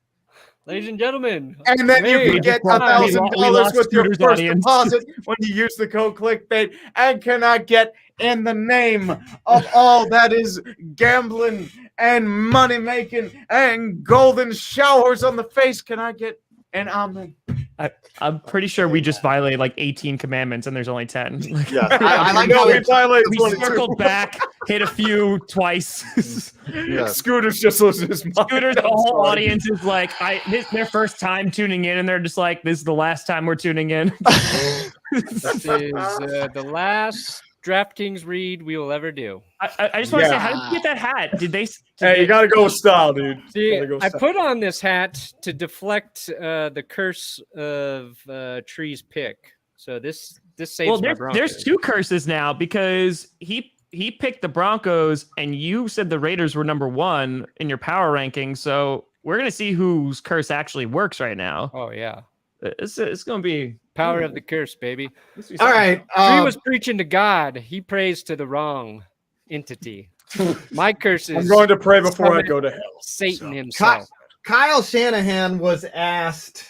Ladies and gentlemen, And then you can get we lost $1,000 with your Scooter's first audience. deposit when you use the code Clickbait. And can I get, in the name of all that is gambling and money making and golden showers on the face, can I get an amen? I'm pretty sure we just violated like 18 commandments and there's only 10. Yeah, I like No, how we violated We 22. circled back, hit a few twice. Scooter's just losing his mind. Scooter's the I'm whole sorry. audience is like, this is their first time tuning in, and they're just like, this is the last time we're tuning in. this is the last DraftKings read we will ever do. I just want to say, how did you get that hat? Did they? Hey, you got to go with style, dude. See, Gotta go I style. put on this hat to deflect the curse of Tree's pick. So this saves Well, my there's Broncos. two curses now because he picked the Broncos and you said the Raiders were number 1 in your power ranking. So we're gonna see whose curse actually works right now. Oh yeah, It's gonna be power of the curse, baby. All right. Tree was preaching to God. He prays to the wrong entity. My curse is I'm going to pray before I go to hell. Satan himself. Kyle Shanahan was asked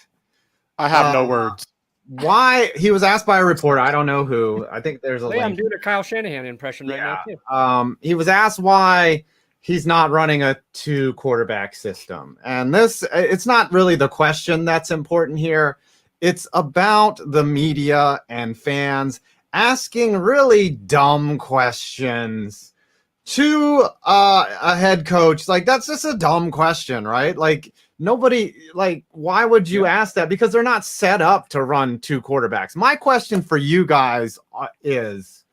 I have no words. why he was asked by a reporter. I don't know who. I think there's a Hey, I'm link. doing a Kyle Shanahan impression right now too. He was asked why he's not running a 2 quarterback system. And it's not really the question that's important here. It's about the media and fans asking really dumb questions to a head coach. Like, that's just a dumb question, right? Like, nobody, like, why would you ask that? Because they're not set up to run 2 quarterbacks. My question for you guys is,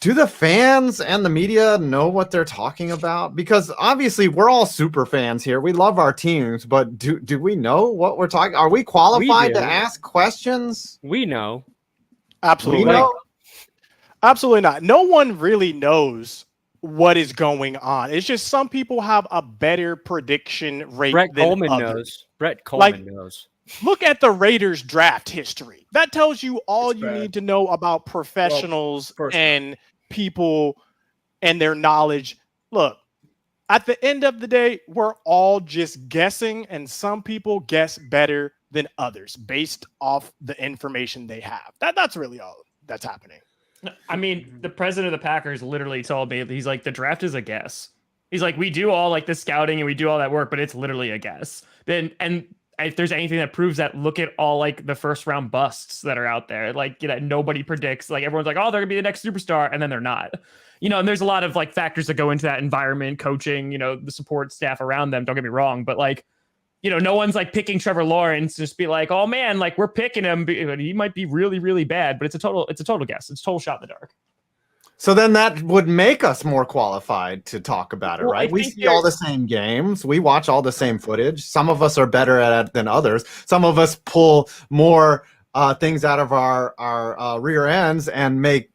do the fans and the media know what they're talking about? Because obviously we're all super fans here. We love our teams, but do we know what we're talking? Are we qualified to do. ask questions? We know. Absolutely. We know. Absolutely not. No one really knows what is going on. It's just some people have a better prediction rate Brett than Coleman others. knows. Brett Coleman knows. Look at the Raiders draft history. That tells you all It's you bad. need to know about professionals first and people and their knowledge. Look, at the end of the day, we're all just guessing, and some people guess better than others based off the information they have. That's really all that's happening. I mean, the president of the Packers literally told me, he's like, the draft is a guess. He's like, we do all like the scouting and we do all that work, but it's literally a guess. And if there's anything that proves that, look at all like the first round busts that are out there. Like, you know, nobody predicts. Like, everyone's like, oh, they're gonna be the next superstar, and then they're not. You know, and there's a lot of like factors that go into that environment, coaching, you know, the support staff around them. Don't get me wrong, but like, you know, no one's like picking Trevor Lawrence, just be like, oh man, like we're picking him, but he might be really, really bad. But it's a total guess. It's a total shot in the dark. So then that would make us more qualified to talk about it, Well, right? I We think see all the same games. We watch all the same footage. Some of us are better at it than others. Some of us pull more things out of our rear ends and make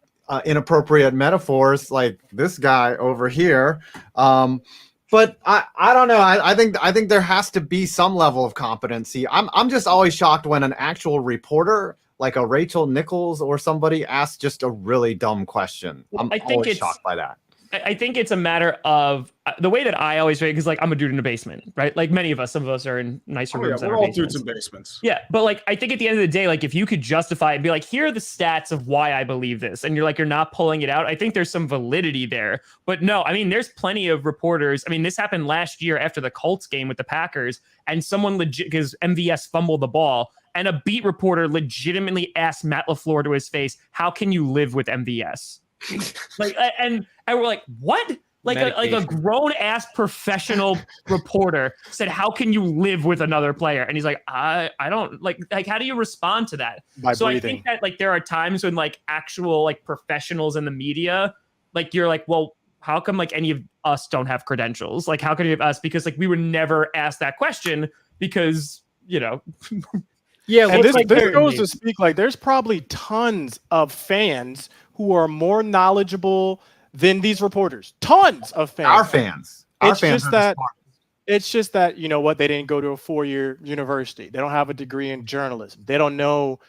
inappropriate metaphors like this guy over here. But I don't know. I think there has to be some level of competency. I'm just always shocked when an actual reporter, like a Rachel Nichols or somebody, asks just a really dumb question. Well, I'm I think always it's- shocked by that. I think it's a matter of the way that I always rate, because like I'm a dude in a basement, right? Like many of us, some of us are in nicer Oh, yeah, rooms than we're our all dudes basements. in basements. Yeah, but like I think at the end of the day, like if you could justify it and be like, here are the stats of why I believe this, and you're not pulling it out, I think there's some validity there. But no, I mean, there's plenty of reporters. I mean, this happened last year after the Colts game with the Packers, and someone legit, because MVS fumbled the ball, and a beat reporter legitimately asked Matt LaFleur to his face, how can you live with MVS? Like, and we're like, what? Like a grown ass professional reporter said, how can you live with another player? And he's like, I don't like how do you respond to that? By So breathing. I think that like there are times when like actual like professionals in the media, like you're like, well, how come like any of us don't have credentials? Like how can any of us? Because like we were never asked that question because, you know. Yeah, And looks this like goes to speak like there's probably tons of fans who are more knowledgeable than these reporters. Tons of fans. Our fans. Our It's fans just are the that- smart. It's just that, you know what, they didn't go to a 4-year university. They don't have a degree in journalism. They don't know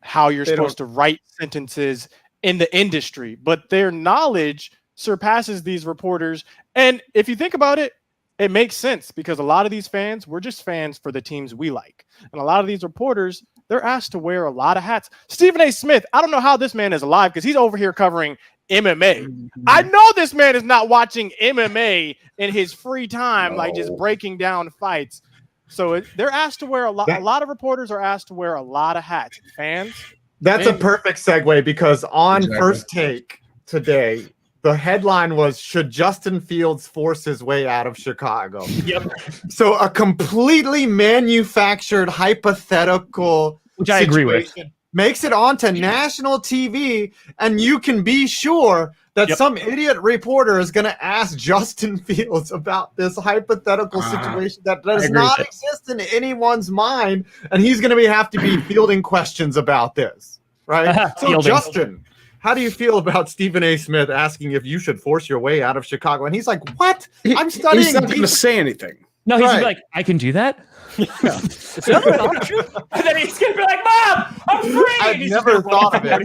how you're supposed to write sentences in the industry, but their knowledge surpasses these reporters. And if you think about it, it makes sense because a lot of these fans, we're just fans for the teams we like. And a lot of these reporters, they're asked to wear a lot of hats. Stephen A. Smith, I don't know how this man is alive because he's over here covering MMA. I know this man is not watching MMA in his free time, like just breaking down fights. So they're asked to wear a lot. A lot of reporters are asked to wear a lot of hats. Fans. That's a perfect segue because on First Take today, the headline was, should Justin Fields force his way out of Chicago? Yep. So a completely manufactured hypothetical Which I agree with. makes it onto national TV, and you can be sure that some idiot reporter is going to ask Justin Fields about this hypothetical situation that does not exist in anyone's mind, and he's going to have to be fielding questions about this, right? So, Justin, how do you feel about Stephen A. Smith asking if you should force your way out of Chicago? And he's like, what? I'm studying. He's not going to say anything. No, he's gonna be like, I can do that. Is that an option? And then he's gonna be like, Mom, I'm free. I've never thought of it.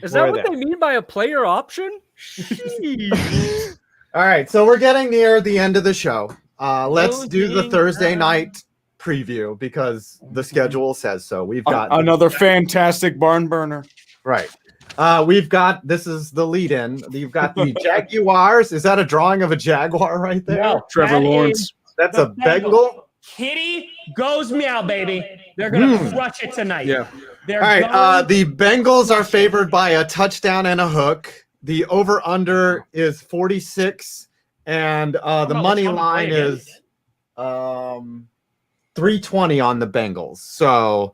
Is that what they mean by a player option? All right, so we're getting near the end of the show. Let's do the Thursday night preview because the schedule says so. We've got another fantastic barn burner. Right. We've got, this is the lead in. You've got the Jaguars. Is that a drawing of a Jaguar right there? No, Trevor Lawrence. That's a Bengal. Kitty goes meow, baby. They're gonna crush it tonight. Yeah. They're All right. The Bengals are favored by a touchdown and a hook. The over/under is 46, and the money line is 320 on the Bengals. So,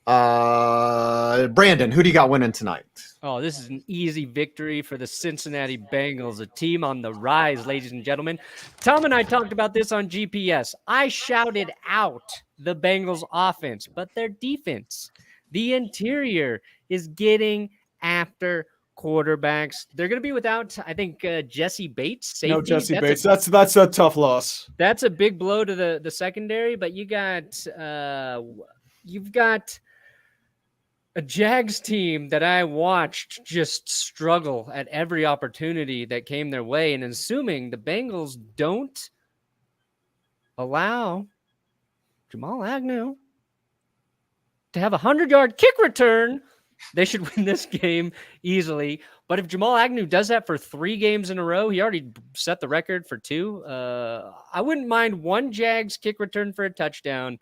Brandon, who do you got winning tonight? Oh, this is an easy victory for the Cincinnati Bengals, a team on the rise, ladies and gentlemen. Tom and I talked about this on GPS. I shouted out the Bengals offense, but their defense, the interior, is getting after quarterbacks. They're going to be without, I think, Jesse Bates. Safety. No Jesse Bates. That's a tough loss. That's a big blow to the secondary, but you've got a Jags team that I watched just struggle at every opportunity that came their way. And assuming the Bengals don't allow Jamal Agnew to have a 100-yard kick return, they should win this game easily. But if Jamal Agnew does that for 3 games in a row, he already set the record for 2. I wouldn't mind one Jags kick return for a touchdown,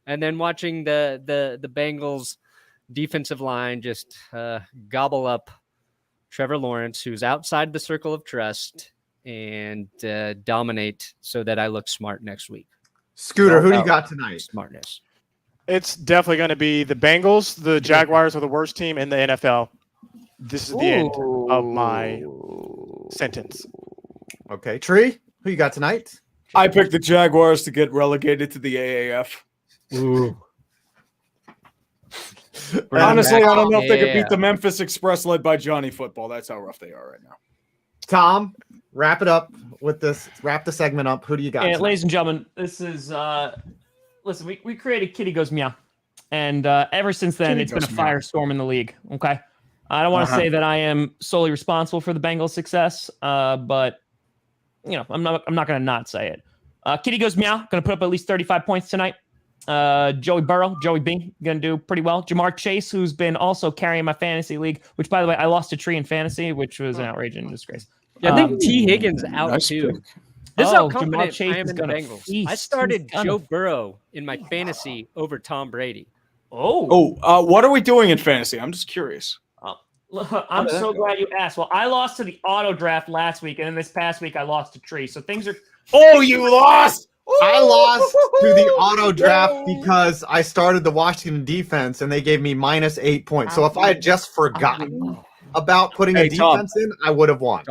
and then watching the Bengals defensive line just gobble up Trevor Lawrence, who's outside the circle of trust, and dominate so that I look smart next week. Scooter, who do you got tonight? Smartness. It's definitely going to be the Bengals. The Jaguars are the worst team in the NFL. This is the end of my sentence. Okay, Tree, who you got tonight? I picked the Jaguars to get relegated to the AAF. Ooh. Honestly, I don't know if they could beat the Memphis Express led by Johnny Football. That's how rough they are right now. Tom, wrap it up with this. Wrap the segment up. Who do you got? Yeah, ladies and gentlemen, this is listen, we created Kitty Goes Meow, and ever since then it's been a firestorm in the league. Okay, I don't want to say that I am solely responsible for the Bengals' success, but you know, I'm not going to not say it. Kitty Goes Meow, going to put up at least 35 points tonight. Joey B, going to do pretty well. Jamar Chase, who's been also carrying my fantasy league, which, by the way, I lost a tree in fantasy, which was an outrage and disgrace. Yeah, I think T. Higgins out too. Pick. This is how Jamar confident Chase I am is in the gonna Bengals. feast. I started He's gonna- Joe Burrow in my fantasy over Tom Brady. What are we doing in fantasy? I'm just curious. I'm so glad you asked. Well, I lost to the auto draft last week, and then this past week I lost to Tree. So things are. Oh, you lost! I lost to the auto draft because I started the Washington defense and they gave me -8 points. So if I had just forgotten about putting a defense in, I would have won.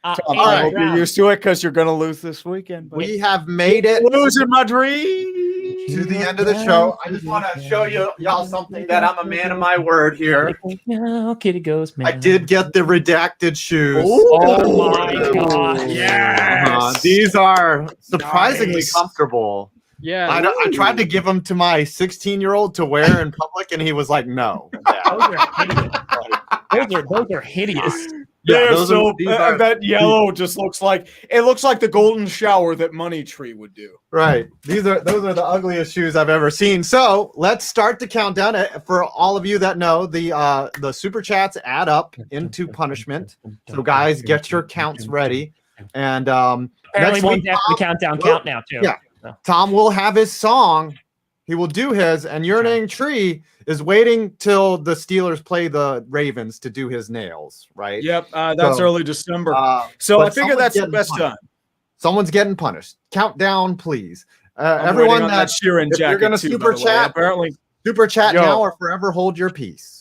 I hope you're used to it because you're going to lose this weekend. But We have made it. losing my dream. to the end of the show. I just want to show y'all something that I'm a man of my word here. Now, kitty goes meow. I did get the redacted shoes. Oh my god! Yes. These are surprisingly Nice. comfortable. Yeah. I tried to give them to my 16-year-old to wear in public, and he was like, "No." Those are hideous. Yeah, those so are- these are- that yellow just looks like the golden shower that Money Tree would do. Right. Those are the ugliest shoes I've ever seen. So let's start the countdown. For all of you that know, the super chats add up into punishment. So guys, get your counts ready. And Apparently, next one's week, after the countdown count now too. Yeah. Tom will have his song. He will do his, and Urinating Tree is waiting till the Steelers play the Ravens to do his nails, right? Yep, that's So, early December. So I figure that's the best time. Someone's getting punished. Countdown, please. I'm Everyone waiting on that Sheeran if you're jacket gonna too, super by the way. chat, Apparently, super chat Yo. now or forever hold your peace.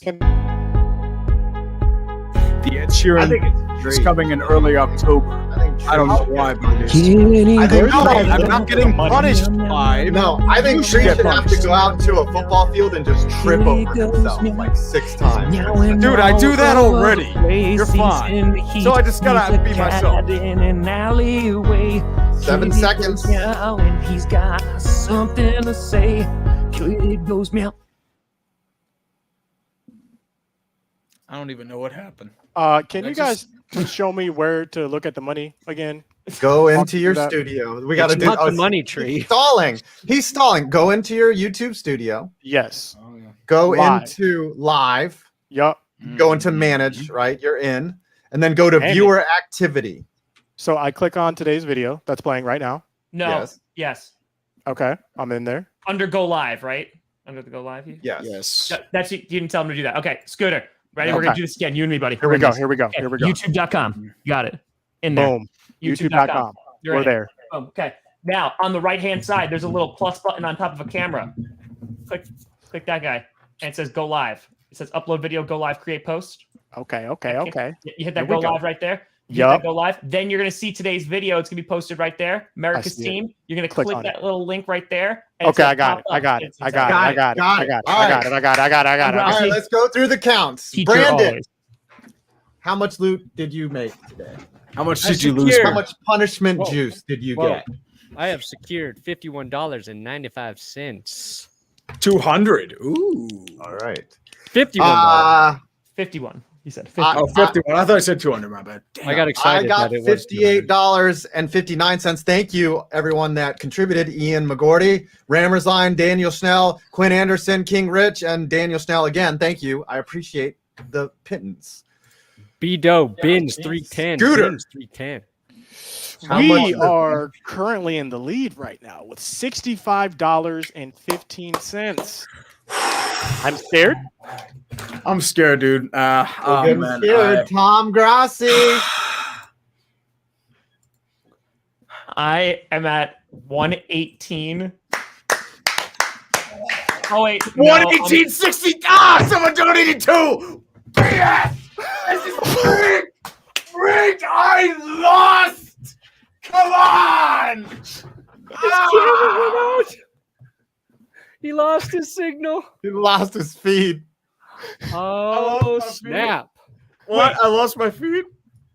the Ed Sheeran I think it's is coming in early October. I don't know why, but it is. I think I'm not getting punished by. No, I think Tree should have to go out to a football field and just trip over himself like 6 times. Dude, I do that already. You're fine. So I just gotta be myself. 7 seconds. And he's got something to say. It goes meow. I don't even know what happened. Can you guys show me where to look at the money again? Go into your that. studio. We got to It's do not the money tree. He's stalling. He's stalling. Go into your YouTube studio. Yes. Oh, yeah. Go Live. into live. Yup. Go into manage, right? You're in. And then go to Manage. viewer activity. So I click on today's video that's playing right now. No. Yes. Yes. Okay, I'm in there. Under go live, right? Under the go live. Yes. Yes. That's you didn't tell him to do that. Okay, Scooter. Ready? We're Okay. gonna do this again. You and me, buddy. Here we go. Here we go. Okay, Here we go. YouTube.com. Got it. In there. Boom. YouTube.com. You're We're in. there. Boom. Okay. Now on the right hand side, there's a little plus button on top of a camera. Click that guy, and it says go live. It says upload video, go live, create post. Okay. You You hit that Here go we go. live right there. You hit Yup. that go live. Then you're gonna see today's video. It's gonna be posted right there. America's see it. Team. You're gonna Click click on that little link right there. and it's Okay, gonna I got pop it. I up. got it. It's I got it. inside. I got it. Got I it. got it. All I right. got it. I got it. I got it. I got it. All right, let's go through the counts. Teacher Brandon, always. how much loot did you make today? How much I did you lose? secured- How much punishment Whoa. juice did you Whoa. get? I have secured $51.95. 200. Ooh. All right. $51. 51. You said 50. I- Oh, 51. I thought I said 200. My bad. Damn. I got I excited. got that it was $58.59. Thank you, everyone that contributed. Ian McGordy, Rammersline, Daniel Snell, Quinn Anderson, King Rich, and Daniel Snell again. Thank you. I appreciate the pittance. B-Doe, Bins 310. Scooter. Bins 310. How much We is it? are currently in the lead right now with $65.15. I'm scared. I'm scared, dude. Oh, Getting man. scared. Tom Grossi. I am at 118. Oh wait, no, 118.60. Ah, someone donated two. Yes. This is rigged. Rigged. I lost. Come on. Ah! He lost his signal. He lost his feed. Oh, my feet. snap. What? I lost my feed.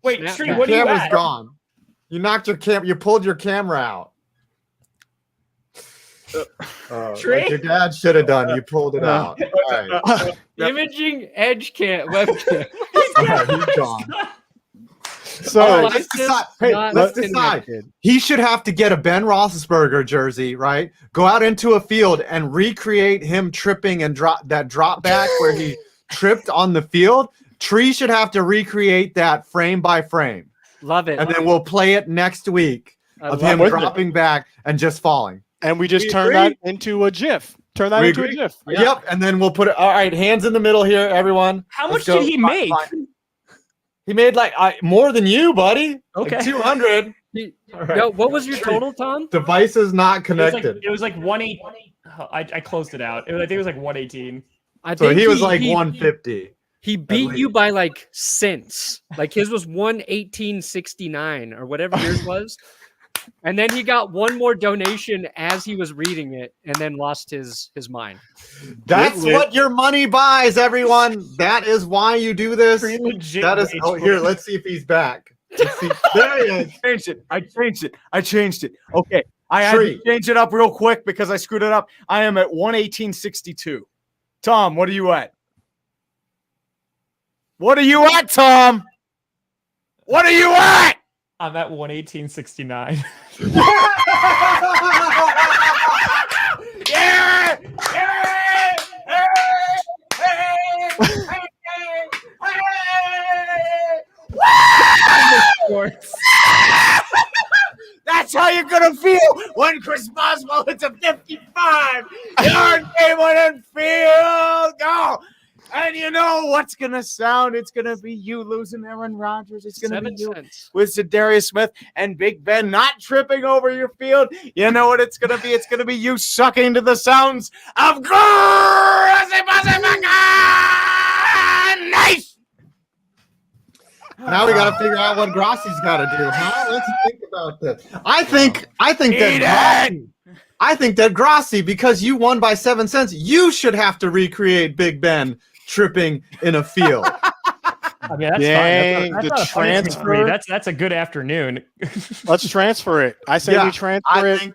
Wait, Snap Tree, back. what are you Camera's at? gone. You knocked your you pulled your camera out. Trey? Like your dad should have done. You pulled it out. All right. Imaging edge webcam. All right, he's gone. So All right, license let's decide. Hey, not let's decide. connected. He should have to get a Ben Roethlisberger jersey, right? Go out into a field and recreate him tripping and drop back where he tripped on the field. Tree should have to recreate that frame by frame, Love it. and then we'll play it next week I of love him it. dropping back and just falling. and we just We turn agree. that into a GIF. Turn that We into agree. a GIF. Yep, and then we'll put it. All right, hands in the middle here, everyone. How Let's much go. did he Fine, make? fine. He made like more than you, buddy. Okay. Like 200. He- All right. Yo, what was your total, Tom? Devices not It was like, connected. it was like 118. Oh, I closed it out. I think it was like 118. I So think he was like 150. He beat you least. by like cents. Like his was 118.69 or whatever yours was. And then he got one more donation as he was reading it, and then lost his mind. That's what your money buys, everyone. That is why you do this. Pretty legit That is. rage Oh, here. quit. Let's see if he's back. Let's see. There he is. I changed it. Okay. I had to change it up real quick because I screwed it up. I am at 118.62. Tom, what are you at? What are you at, Tom? What are you at? I'm at 118.69. Yeah! That's how you're gonna feel when Chris Boswell hits a 55-yard game-winning field goal. And you know what's gonna sound? It's gonna be you losing Aaron Rodgers. It's gonna be you with Zadarius Smith and Big Ben not tripping over your field. You know what it's gonna be? It's gonna be you sucking to the sounds of Grossi Nice. Now we got to figure out what Grossi's got to do, huh? Let's think about this. I think that Grossi, because you won by 7 cents, you should have to recreate Big Ben tripping in a field. I mean, that's Dang, fine. the That's not a punishment for me. transfer. That's a good afternoon. Let's transfer it. I say we transfer I it. think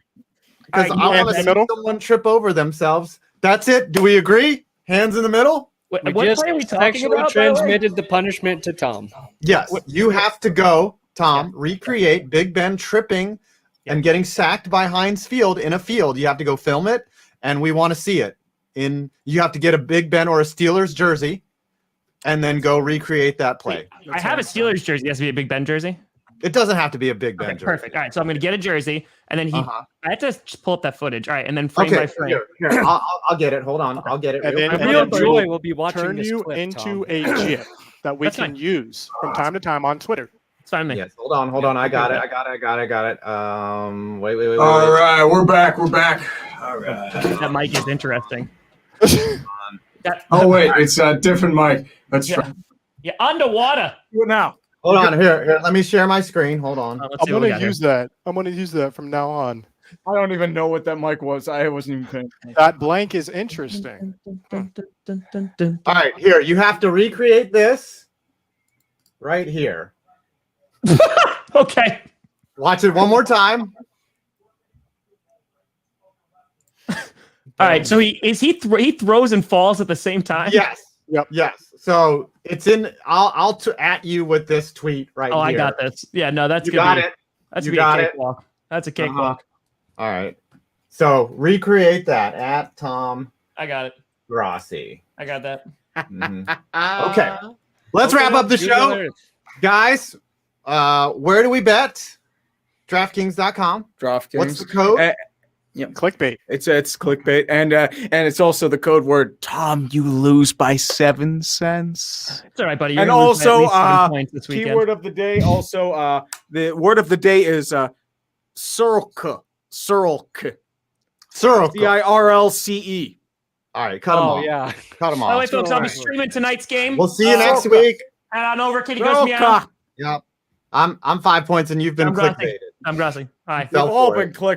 because All I right, want to hands in see the middle? someone trip over themselves. That's it. Do we agree? Hands in the middle? What, We what just play are we talking sexually about? by the way? transmitted the punishment to Tom. Yes. You have to go, Tom, recreate Big Ben tripping and getting sacked by Heinz Field in a field. You have to go film it, and we want to see it. You have to get a Big Ben or a Steelers jersey, and then go recreate that play. I have a Steelers jersey. It has to be a Big Ben jersey. It doesn't have to be a Big Ben Okay, jersey. perfect. All right, so I'm going to get a jersey, and then Uh-huh. I have to just pull up that footage. All right, and then frame by Okay, frame. here. I'll get it. Hold on. I'll get it. And real then- quick. The real then joy we'll will be watching Turn this you clip, into Tom. a GIF that we That's can fine. use from time to time on Twitter. It's fine with me. Yes, hold on. I got it. Wait. All right, we're back. All right. That mic is interesting. Oh wait, it's a different mic. Let's try. Yeah, underwater. Do it now. Hold on. Here. Let me share my screen. Hold on. Let's I'm see what we gonna got here. use that. I'm gonna use that from now on. I don't even know what that mic was. I wasn't even paying attention. That blank is interesting. All right, here. You have to recreate this right here. Okay. Watch it one more time. All right. So he throws and falls at the same time. Yes. Yep. Yes. So it's in. I'll at you with this tweet right Oh, here. I got this. Yeah. No, that's You gonna got be, it. That's You gonna got be a it. cakewalk. That's a cakewalk. All right. So recreate that at Tom I got it. Grossi. I got that. Mhm. Okay. Let's wrap up the show, guys. Where do we bet? DraftKings.com. DraftKings. What's the code? Clickbait. It's clickbait, and it's also the code word Tom. You lose by 7 cents. It's all right, buddy. You're And gonna lose by at also, least 7 points this weekend. Keyword of the day. Also, the word of the day is Circle. Circle. CIRLCE. All right, cut them Oh off. yeah. Cut them By the way, off. folks, I'll be streaming tonight's game. We'll see you next Circle. week. And on over, Kitty goes meow. Yep. I'm 5 points, and you've been I'm Grossi. clickbaited. I'm Grossi. Hi. We've Fell all for it. been clickbait.